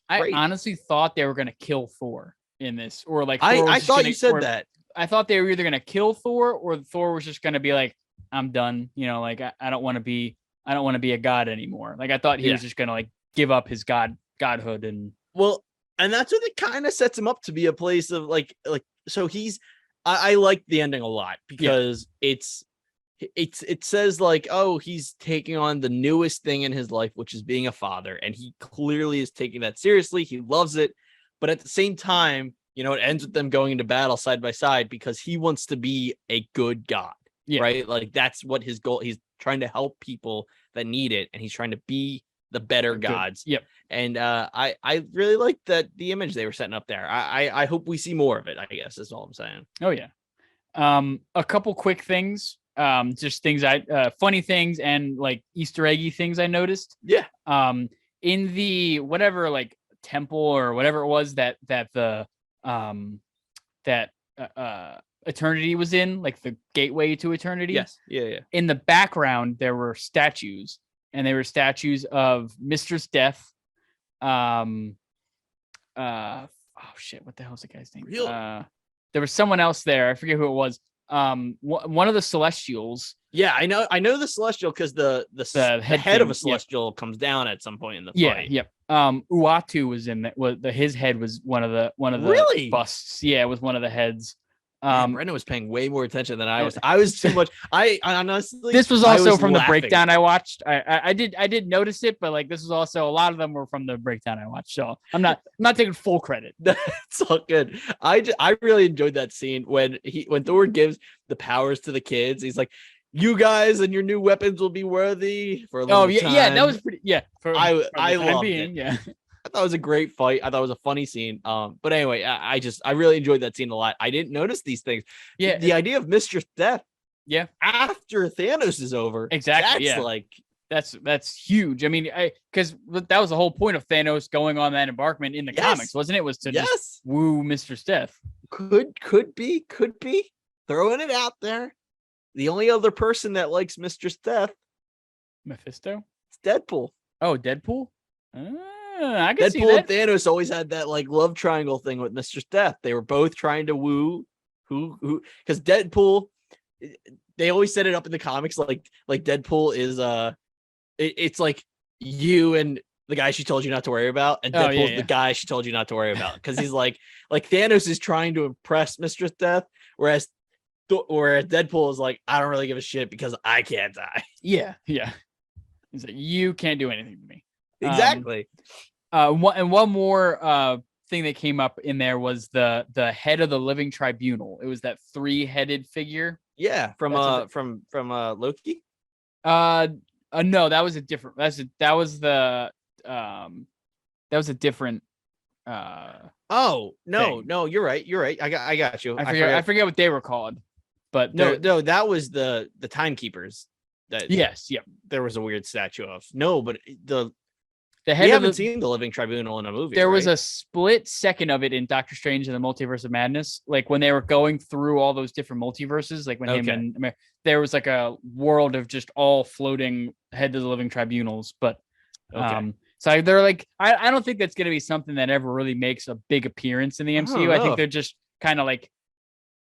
honestly thought they were gonna kill Thor in this, or like I thought you said that. I thought they were either gonna kill Thor, or Thor was just gonna be like, I'm done. Like I don't want to be a god anymore. Like I thought he was just gonna like give up his godhood and and that's what it kind of sets him up to be a place of like so he's I like the ending a lot because it says like, oh, he's taking on the newest thing in his life, which is being a father, and he clearly is taking that seriously. He loves it, but at the same time, it ends with them going into battle side by side because he wants to be a good god, right? Like that's what his goal. He's trying to help people that need it, and he's trying to be the better gods. Yep. And I really like the image they were setting up there. I hope we see more of it, I guess is all I'm saying. Oh yeah. A couple quick things. Just things funny things and like Easter eggy things I noticed. Yeah. In the whatever like temple or whatever it was that the Eternity was in, like the gateway to Eternity. Yes. Yeah. In the background there were statues, and they were statues of Mistress Death. Oh shit, what the hell's the guy's name? Really? There was someone else there. I forget who it was. One of the Celestials. Yeah, I know the Celestial because the head of a Celestial comes down at some point in the fight. Yep. Uatu was in that. His head was one of the really? busts. Yeah, it was one of the heads. Brendan was paying way more attention than I was. I was too much. I honestly. This was also from the breakdown I watched. I did notice it, but like this was also a lot of them were from the breakdown I watched. So I'm not taking full credit. That's all good. I really enjoyed that scene when Thor gives the powers to the kids. He's like, "You guys and your new weapons will be worthy for a long time." Yeah, that was pretty. Yeah, I loved it. Yeah. I thought it was a great fight. I thought it was a funny scene. But anyway, I really enjoyed that scene a lot. I didn't notice these things. Yeah. The idea of Mistress Death. Yeah. After Thanos is over. Exactly. That's huge. I mean, because that was the whole point of Thanos going on that embarkment in the comics, wasn't it? Was to just woo Mistress Death. Could be throwing it out there. The only other person that likes Mistress Death. Mephisto. It's Deadpool. Oh, Deadpool. I can see that. And Thanos always had that like love triangle thing with Mistress Death. They were both trying to woo who because Deadpool, they always set it up in the comics like Deadpool is it's like you and the guy she told you not to worry about, and Deadpool's the guy she told you not to worry about, because he's like Thanos is trying to impress Mistress Death, whereas Deadpool is like, I don't really give a shit because I can't die. Yeah. He's like, you can't do anything to me. Exactly. One more thing that came up in there was the head of the living tribunal. It was that 3-headed figure. Yeah, from Loki. No, that was a different. That was a different. Oh no, you're right. I got you. I forget what they were called, but no, that was the timekeepers. That yes, yeah. There was a weird statue of but the head. We haven't seen the Living Tribunal in a movie. There was a split second of it in Doctor Strange and the Multiverse of Madness, like when they were going through all those different multiverses, like when there was like a world of just all floating head of the living tribunals. But so they're like, I don't think that's going to be something that ever really makes a big appearance in the MCU. I think they're just kind of like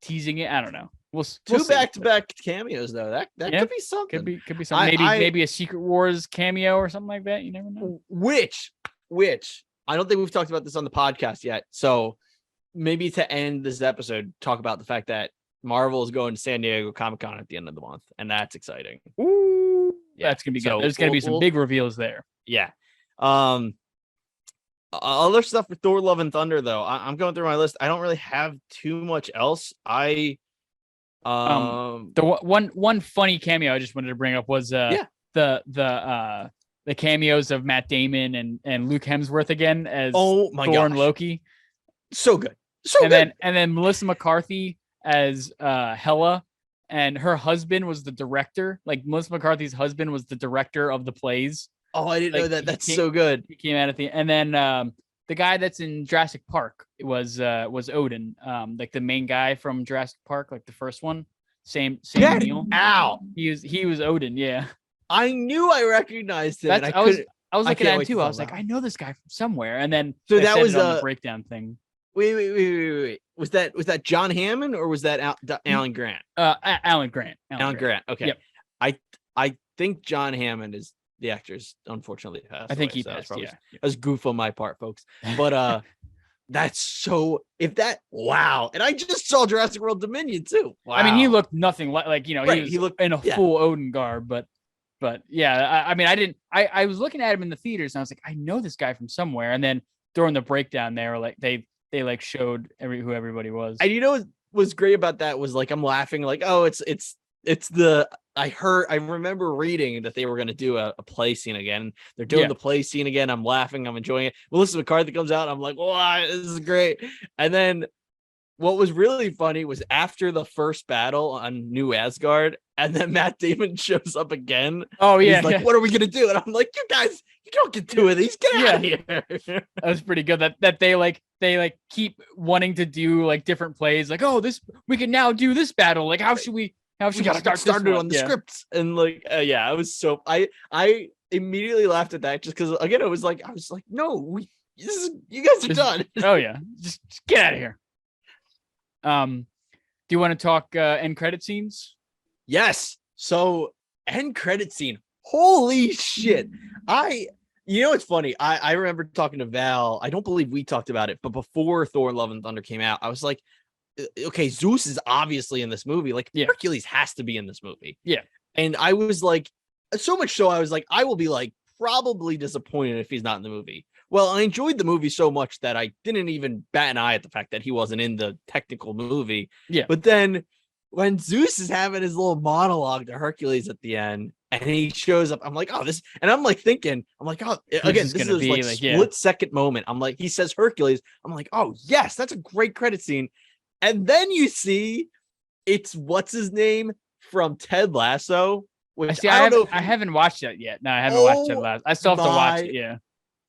teasing it. I don't know. We'll Two back-to-back cameos though. That could be something. Could be something. Maybe a Secret Wars cameo or something like that. You never know. Which I don't think we've talked about this on the podcast yet. So maybe to end this episode, talk about the fact that Marvel is going to San Diego Comic-Con at the end of the month, and that's exciting. Ooh, yeah, that's gonna be good. So there's gonna be some big reveals there. Yeah. Other stuff for Thor: Love and Thunder though. I'm going through my list. I don't really have too much else. The one funny cameo I just wanted to bring up was the cameos of Matt Damon and Luke Hemsworth again as Thor and Loki. So good. And then Melissa McCarthy as Hela, and her husband was the director. Like Melissa McCarthy's husband was the director of the plays. Oh, I didn't know that. That's so good. He came out at the end. And then the guy that's in Jurassic Park was Odin, like the main guy from Jurassic Park, like the first one. Same Neil. Ow. He was Odin, yeah. I knew I recognized him. I was looking at him too. I was like, I know this guy from somewhere. And then so that was a breakdown thing. Wait. Was that John Hammond or was that Alan Grant? Alan Grant. Alan Grant. Okay. Yep. I think John Hammond is the actor's unfortunately passed. I think he passed. passed. That was goof on my part, folks. But that's so. Wow. And I just saw Jurassic World Dominion too. Wow. I mean, he looked nothing like he looked in a full Odin garb, but yeah. I was looking at him in the theaters and I was like, I know this guy from somewhere. And then during the breakdown, they were like they like showed who everybody was. And what was great about that was like I'm laughing like, oh, it's the. I remember reading that they were going to do a play scene again. They're doing the play scene again. I'm laughing. I'm enjoying it. Melissa McCarthy comes out. I'm like, wow, this is great. And then what was really funny was after the first battle on New Asgard, and then Matt Damon shows up again. Oh yeah. He's like, what are we going to do? And I'm like, you guys, you don't get two of these. Get out of here. That was pretty good. That they keep wanting to do like different plays. Like, oh, we can now do this battle. Like, how should we got to start started on the scripts? And like, I was so I immediately laughed at that just because again, I was like, no, you guys are done. Oh yeah, just get out of here. Do you want to talk end credit scenes? Yes. So end credit scene. Holy shit! It's funny. I remember talking to Val. I don't believe we talked about it, but before Thor: Love and Thunder came out, I was like, okay, Zeus is obviously in this movie. Like Hercules has to be in this movie. Yeah. And I was like, so much so I was like, I will be like probably disappointed if he's not in the movie. Well, I enjoyed the movie so much that I didn't even bat an eye at the fact that he wasn't in the technical movie. Yeah. But then when Zeus is having his little monologue to Hercules at the end and he shows up, I'm like, oh, this, and I'm like thinking, I'm like, oh, again, this is like split second moment. I'm like, he says Hercules. I'm like, oh yes, that's a great credit scene. And then you see it's what's his name from Ted Lasso. Which I haven't watched that yet. No, I haven't watched Ted Lasso. I still have to watch it. Yeah.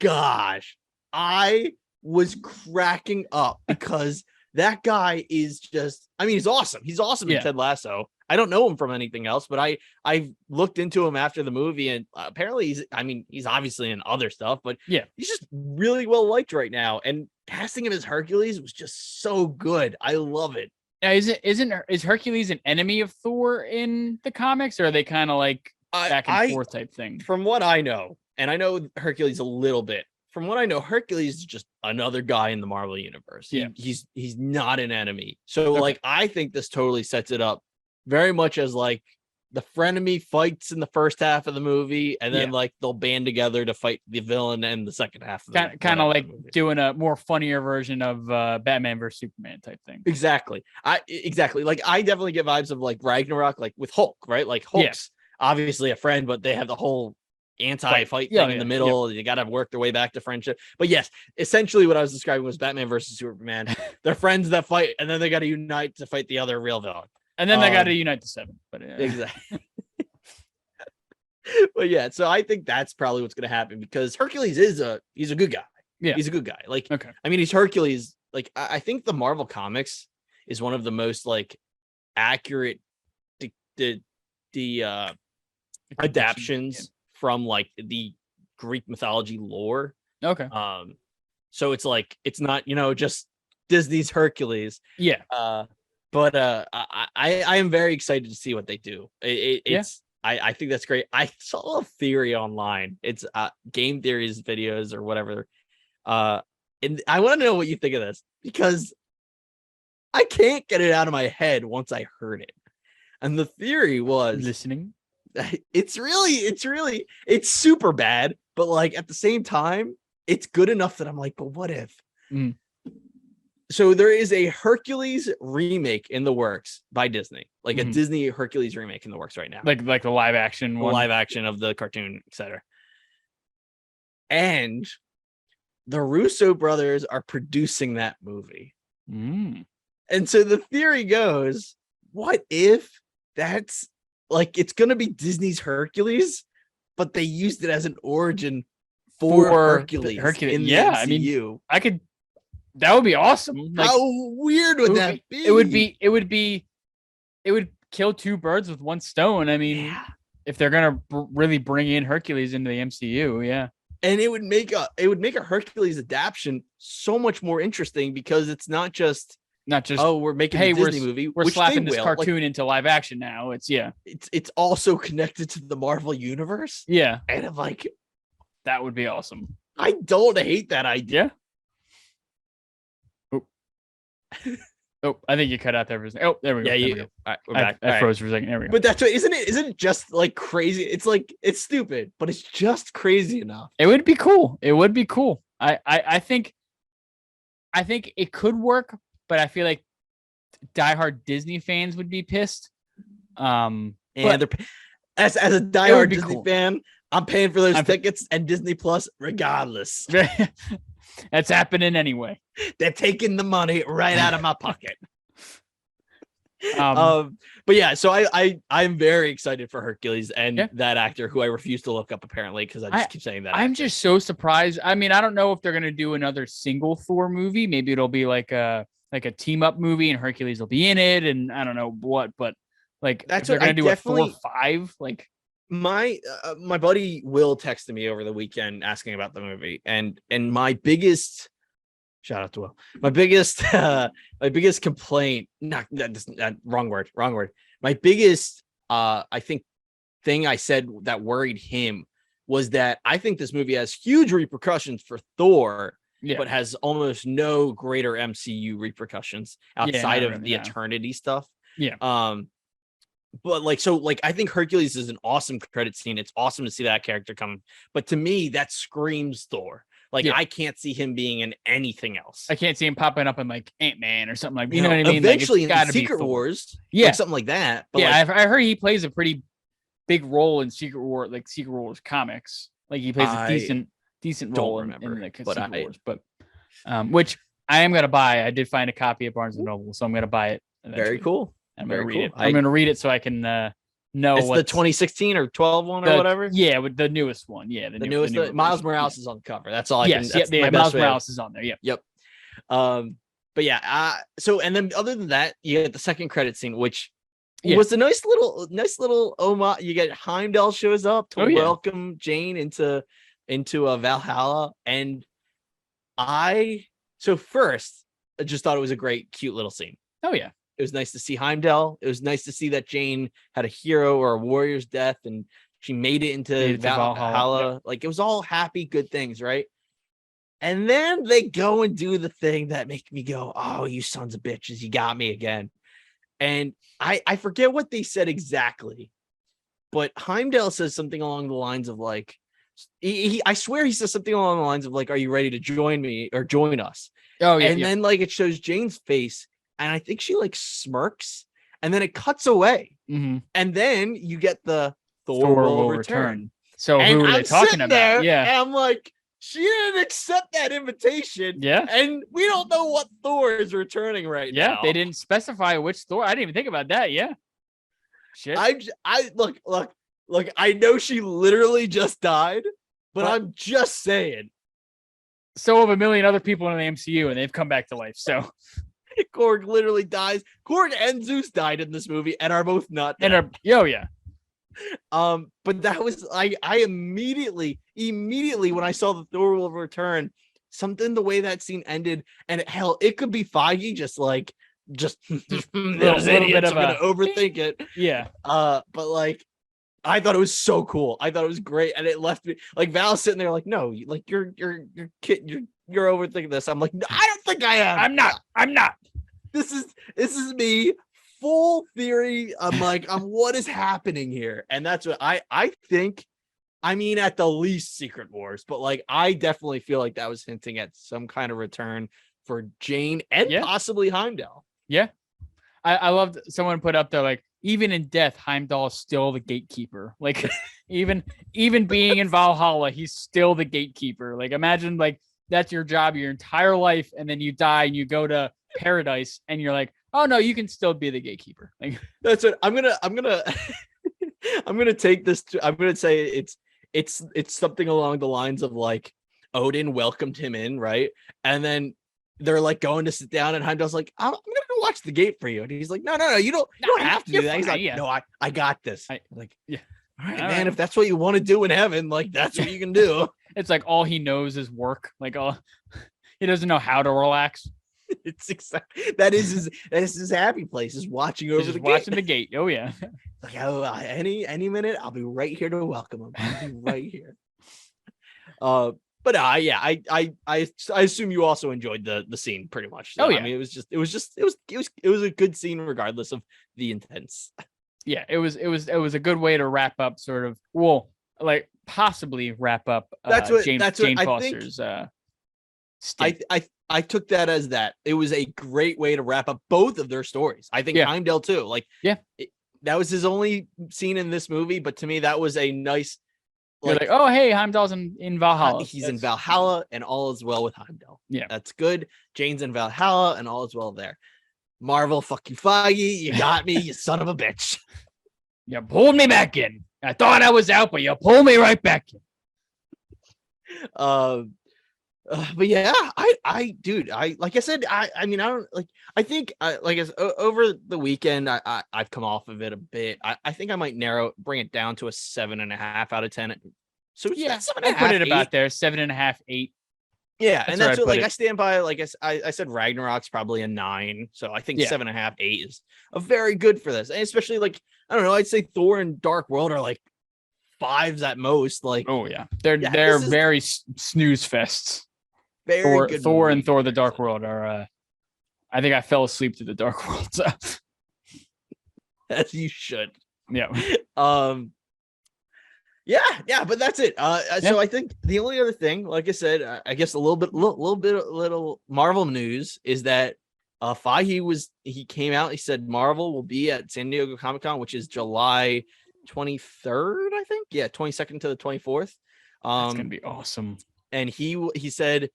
Gosh, I was cracking up because that guy is just, I mean, he's awesome. He's awesome in Ted Lasso. I don't know him from anything else, but I looked into him after the movie and apparently he's obviously in other stuff, but he's just really well liked right now. And casting him as Hercules was just so good. I love it. Is Hercules an enemy of Thor in the comics, or are they kind of like back and forth type thing? From what I know, and I know Hercules a little bit. From what I know, Hercules is just another guy in the Marvel universe. Yeah. He's not an enemy. So like I think this totally sets it up very much as like the frenemy fights in the first half of the movie, and then like they'll band together to fight the villain in the second half of the kind of like doing a more funnier version of Batman versus Superman type thing. Exactly. Like I definitely get vibes of like Ragnarok, like with Hulk, right? Like Hulk's obviously a friend, but they have the whole anti-fight thing in the middle. You got to work their way back to friendship. But yes, essentially what I was describing was Batman versus Superman. They're friends that fight, and then they got to unite to fight the other real villain. And then they got to unite the seven. But exactly. But yeah, so I think that's probably what's going to happen, because Hercules he's a good guy. Yeah, he's a good guy. Like, I mean, he's Hercules. Like, I think the Marvel comics is one of the most like accurate the adaptions from like the Greek mythology lore. Okay. So it's like it's not, just Disney's Hercules. Yeah. But I am very excited to see what they do. I think that's great. I saw a theory online. It's game theories videos or whatever. And I want to know what you think of this, because I can't get it out of my head once I heard it. And the theory was listening. It's super bad, but like at the same time, it's good enough that I'm like, but what if? So there is a Hercules remake in the works by Disney, like a Disney Hercules remake in the works right now, like the live action one, live action of the cartoon, etc. And the Russo brothers are producing that movie. And so the theory goes, what if that's like, it's going to be Disney's Hercules, but they used it as an origin for Hercules. In the MCU. I mean, that would be awesome. Like, how weird would that be? It would kill two birds with one stone. I mean, if they're going to really bring in Hercules into the MCU, and it would make a Hercules adaptation so much more interesting, because it's not just we're making a Disney movie, we're slapping this cartoon into live action now. It's also connected to the Marvel universe. And I'm like, that would be awesome. I don't hate that idea. Oh, I think you cut out there for a second. Oh, there we go. Yeah, All right, we're back. I froze for a second. There we go. But that's what, isn't it just like crazy? It's like, it's stupid, but it's just crazy enough. It would be cool. I think it could work, but I feel like diehard Disney fans would be pissed. And as a diehard Disney fan, I'm paying for those tickets and Disney Plus regardless. That's happening anyway. They're taking the money right out of my pocket. But yeah, so I'm very excited for Hercules and that actor who I refuse to look up apparently, because I just keep saying that. I'm just so surprised. I mean, I don't know if they're gonna do another single Thor movie. Maybe it'll be like a team up movie and Hercules will be in it, and I don't know what, but like that's what they're gonna do a Thor 5. Like my buddy Will texted me over the weekend asking about the movie, and my biggest shout out to Will. My biggest complaint, wrong word. My biggest I think thing I said that worried him was that I think this movie has huge repercussions for Thor, but has almost no greater MCU repercussions outside of the Eternity stuff. But I think Hercules is an awesome credit scene. It's awesome to see that character come. But to me, that screams Thor. I can't see him being in anything else. I can't see him popping up in like Ant-Man or something like, you know what I mean? Eventually in Secret Wars, something like that. But I heard he plays a pretty big role in Secret Wars comics. Like he plays a decent role in the Secret Wars. But which I am gonna buy. I did find a copy of Barnes and Noble, so I'm gonna buy it eventually. Very cool. I'm gonna read it. I'm gonna read it so I can know it's the 2016 or 12 one or whatever. Yeah, with the newest one. Yeah, the newest. Miles Morales is on the cover. That's all I can. Miles Morales is on there. Yep. But yeah. So and then other than that, you get the second credit scene, which was a nice little homage. You get Heimdall shows up to welcome Jane into Valhalla, and first I just thought it was a great, cute little scene. Oh yeah. It was nice to see Heimdall. It was nice to see that Jane had a hero or a warrior's death, and she made it into Valhalla. Yep. Like, it was all happy, good things, right? And then they go and do the thing that make me go, oh, you sons of bitches, you got me again. And I forget what they said exactly, but Heimdall says something along the lines of like, I swear he says something along the lines of like, are you ready to join me or join us? Oh, yeah. And then like it shows Jane's face, and I think she like smirks, and then it cuts away. Mm-hmm. And then you get the Thor will return. So and who are they talking about? There, and I'm like, she didn't accept that invitation. Yeah. And we don't know what Thor is returning right now. Yeah, they didn't specify which Thor. I didn't even think about that. Yeah. Shit. I look, I know she literally just died, but I'm just saying. So have a million other people in the MCU, and they've come back to life. So Gorr literally dies. Gorr and Zeus died in this movie and are both not dead. Yeah. But that was I immediately when I saw the Thor will return, something the way that scene ended, and hell, it could be Feige just those idiots are gonna overthink it. Yeah. But like, I thought it was so cool. I thought it was great, and it left me like Val's sitting there like, no, like you're overthinking this. I'm like, I don't think I am. I'm not. This is me. Full theory. I'm like, what is happening here? And that's what I think. I mean, at the least Secret Wars, but like, I definitely feel like that was hinting at some kind of return for Jane and possibly Heimdall. Yeah. I loved someone put up there, like, even in death, Heimdall is still the gatekeeper. Like, even being in Valhalla, he's still the gatekeeper. Like, imagine like that's your job your entire life, and then you die and you go to paradise, and you're like, oh no, you can still be the gatekeeper. Like, that's it. I'm gonna I'm gonna take this to, I'm gonna say it's something along the lines of like Odin welcomed him in, right? And then they're like going to sit down, and Heimdall's like, I'm gonna go watch the gate for you. And he's like, no, you don't have to do that. He's like, no, I got this. All right, man, if that's what you want to do in heaven, like that's what you can do. It's like all he knows is work. Like, he doesn't know how to relax. It's exactly that is his happy place, is watching over watching the gate. Oh yeah. Like, any minute I'll be right here to welcome him. I'll be right here. But I assume you also enjoyed the scene pretty much. So, oh yeah. I mean, it was a good scene regardless of the intents. Yeah, it was a good way to wrap up, sort of. Well, like possibly wrap up. Jane Foster's. I took that as that. It was a great way to wrap up both of their stories. I think Heimdall too. Like, that was his only scene in this movie, but to me that was a nice. You're like, oh hey, Heimdall's in Valhalla. He's in Valhalla, and all is well with Heimdall. Yeah, that's good. Jane's in Valhalla, and all is well there. Marvel, fuck you, Feige. You got me, you son of a bitch. You pulled me back in. I thought I was out, but you pulled me right back in. But yeah, I like I said, I mean, I don't like, I think over the weekend, I've come off of it a bit. I think I might bring it down to a 7.5 out of 10. So yeah, I put it about there, 7.5, 8. Yeah, and that's what like I stand by. Like I said, Ragnarok's probably a 9. So I think 7.5, 8 is a very good for this, and especially like, I don't know, I'd say Thor and Dark World are like 5s at most. Like, oh yeah, they're very snooze fests. Very good. Thor and Thor: The Dark World are. I think I fell asleep to The Dark World. So. As you should. Yeah. Yeah, but that's it. So I think the only other thing, like I said, I guess a little Marvel news is that Feige came out. He said Marvel will be at San Diego Comic-Con, which is July 23rd, I think. Yeah, 22nd to the 24th. That's gonna be awesome. And he said.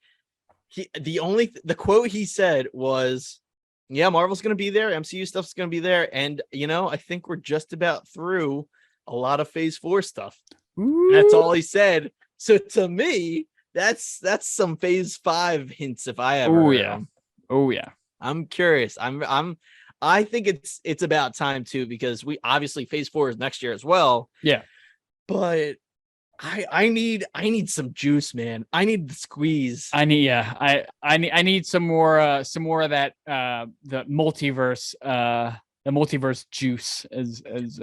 The quote he said was, yeah, Marvel's going to be there. MCU stuff's going to be there. And, I think we're just about through a lot of phase 4 stuff. That's all he said. So to me, that's some phase 5 hints if I ever. Oh yeah. I'm curious. I think it's about time too, because we obviously phase 4 is next year as well. Yeah. But I need some juice, man. I need the squeeze. I need some more of that the multiverse juice as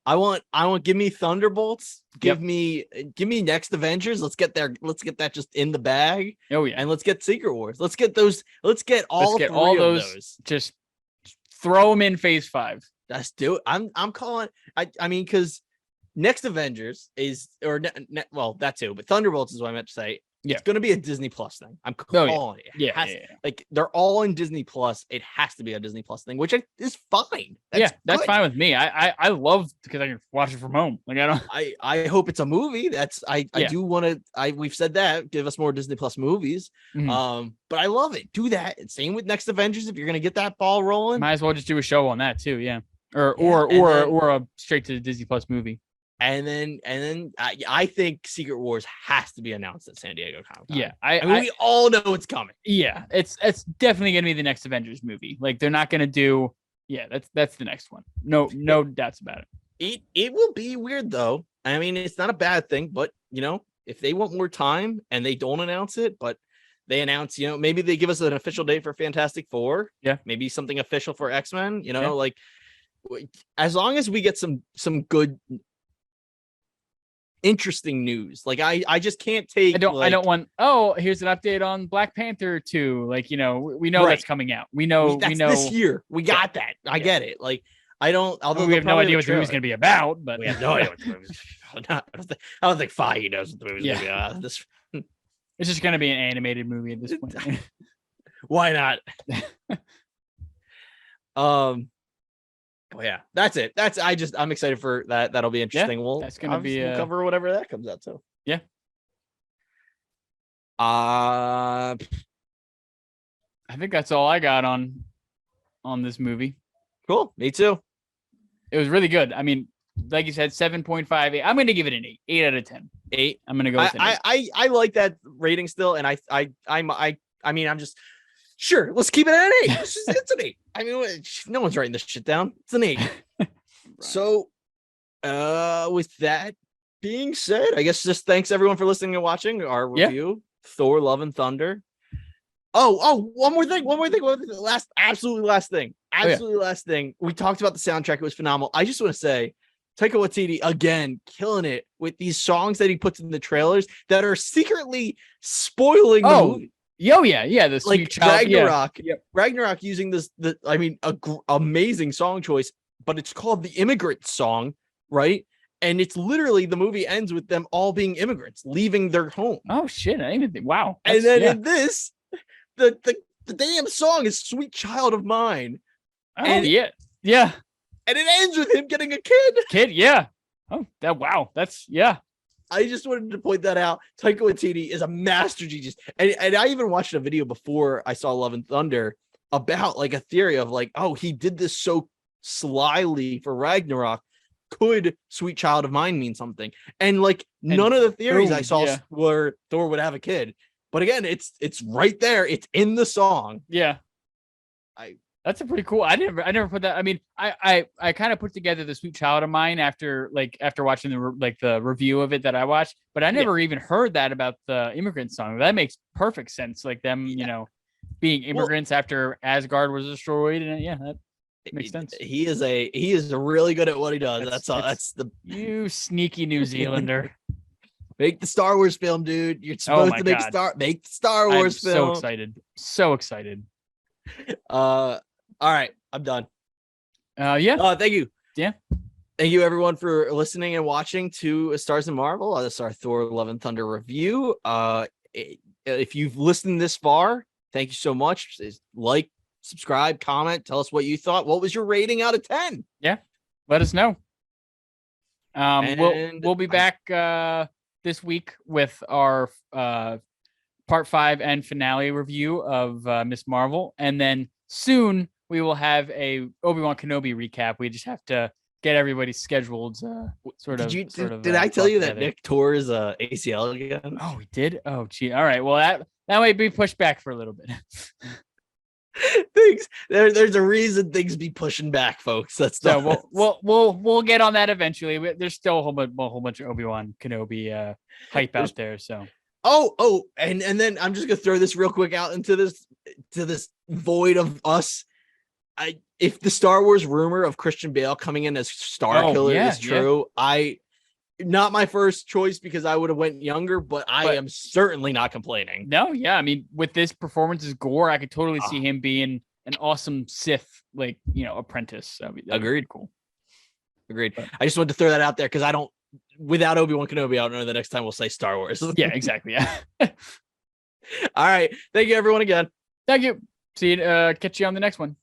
I want give me Thunderbolts. Yep. Give me next Avengers. Let's get that just in the bag. Oh yeah. And let's get Secret Wars. Let's get all those. Just throw them in phase 5. Let's do it. I'm calling. I mean, because next Avengers is well, that too, but Thunderbolts is what I meant to say. Yeah. It's going to be a Disney Plus thing. I'm calling it. Yeah, Like they're all in Disney Plus. It has to be a Disney Plus thing, which is fine. That's fine with me. I love because I can watch it from home. Like I hope it's a movie. I do want to. We've said that. Give us more Disney Plus movies. Mm-hmm. But I love it. Do that. And same with next Avengers. If you're going to get that ball rolling, might as well just do a show on that too. Yeah. Or a straight to the Disney Plus movie. And then I think Secret Wars has to be announced at San Diego Comic-Con. Yeah, I mean, we all know it's coming. Yeah, it's definitely gonna be the next Avengers movie. Like they're not gonna do. Yeah, that's the next one. No doubts about it. It will be weird though. I mean, it's not a bad thing, but if they want more time and they don't announce it, but they announce, maybe they give us an official date for Fantastic Four. Yeah, maybe something official for X-Men. Like as long as we get some good, interesting news. Like I just can't take. I don't want. Oh, here's an update on Black Panther 2. Like we know that's coming out. We know this year. We got that. I get it. Like I don't. Although we have no idea what the movie's going to be about, but we have no idea what the movie's. I don't think Feige knows what the movie's going to be. This. It's just going to be an animated movie at this point. Why not? Oh yeah, that's it. I'm excited for that. That'll be interesting. We'll cover whatever that comes out to. Yeah. I think that's all I got on this movie. Cool. Me too. It was really good. I mean, like you said, 7.5. I'm going to give it an 8. 8 out of 10. 8. I'm going to go with an 8. I like that rating still, and I mean, I'm just. Sure, let's keep it at an 8. It's an 8. I mean, no one's writing this shit down. It's an 8. Right. So, with that being said, I guess just thanks everyone for listening and watching our review. Thor: Love and Thunder. Oh, one more thing. Absolutely last thing. We talked about the soundtrack. It was phenomenal. I just want to say, Taika Waititi again killing it with these songs that he puts in the trailers that are secretly spoiling the movie. Yo, yeah, the Sweet Child. Ragnarok. Yeah. Ragnarok using amazing song choice, but it's called the Immigrant Song, right? And it's literally the movie ends with them all being immigrants leaving their home. Oh shit! I didn't think. Wow. And then in this, the damn song is "Sweet Child of Mine." Oh yeah. And it ends with him getting a kid. Yeah. Oh, that's I just wanted to point that out. Taika Waititi is a master genius. And I even watched a video before I saw Love and Thunder about like a theory of like, oh, he did this so slyly for Ragnarok. Could Sweet Child of Mine mean something? And like none of the theories I saw were Thor would have a kid. But again, it's right there. It's in the song. Yeah. That's a pretty cool. I never put that. I mean, I kind of put together the Sweet Child of Mine after watching the review of it that I watched, but I never even heard that about the Immigrant Song. That makes perfect sense. Like them, being immigrants after Asgard was destroyed, and that makes sense. He is really good at what he does. That's you sneaky New Zealander. Make the Star Wars film, dude. You're supposed to make the Star Wars film. So excited. All right, I'm done. Yeah. Thank you. Yeah. Thank you everyone for listening and watching to Stars and Marvel. This is our Thor: Love and Thunder review. If you've listened this far, thank you so much. Like, subscribe, comment, tell us what you thought. What was your rating out of 10? Yeah. Let us know. We'll be back this week with our part 5 and finale review of Miss Marvel, and then soon we will have a Obi-Wan Kenobi recap. We just have to get everybody scheduled. Did I tell you that Nick tore his ACL again? Oh, we did. Oh, gee. All right. Well, that might be pushed back for a little bit. things there's a reason things be pushing back, folks. That's so we'll get on that eventually. There's still a whole bunch of Obi-Wan Kenobi hype out there. So and then I'm just gonna throw this real quick out into this void of us. If the Star Wars rumor of Christian Bale coming in as Star Killer is true, not my first choice because I would have went younger, but I am certainly not complaining. No, yeah. I mean, with this performance as Gorr, I could totally see him being an awesome Sith, apprentice. So agreed. Cool. Agreed. But I just wanted to throw that out there because without Obi-Wan Kenobi, I don't know the next time we'll say Star Wars. Yeah, exactly. Yeah. All right. Thank you, everyone, again. Thank you. See you. Catch you on the next one.